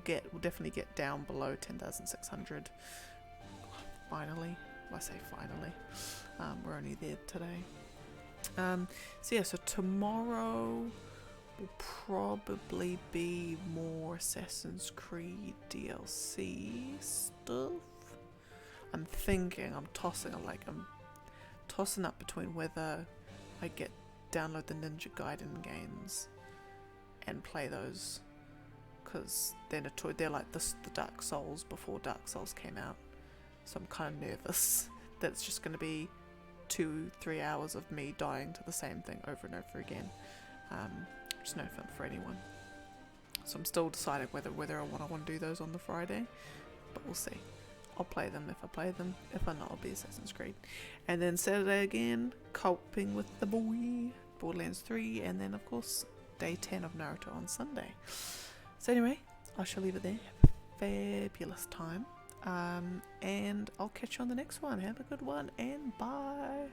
[SPEAKER 1] We'll definitely get down below 10,600. Finally, I say finally. We're only there today. So yeah, so tomorrow will probably be more Assassin's Creed DLC stuff. I'm tossing up between whether I download the Ninja Gaiden games and play those, because they're like the Dark Souls before Dark Souls came out. So I'm kind of nervous that it's just going to be 2-3 hours of me dying to the same thing over and over again. Just no fun for anyone. So I'm still deciding whether I want to do those on the Friday, but we'll see. I'll play them if I play them. If not, I'll be Assassin's Creed. And then Saturday again, coping with the boy, Borderlands 3, and then of course day 10 of Naruto on Sunday. So anyway, I shall leave it there. Have a fabulous time. And I'll catch you on the next one. Have a good one, and bye.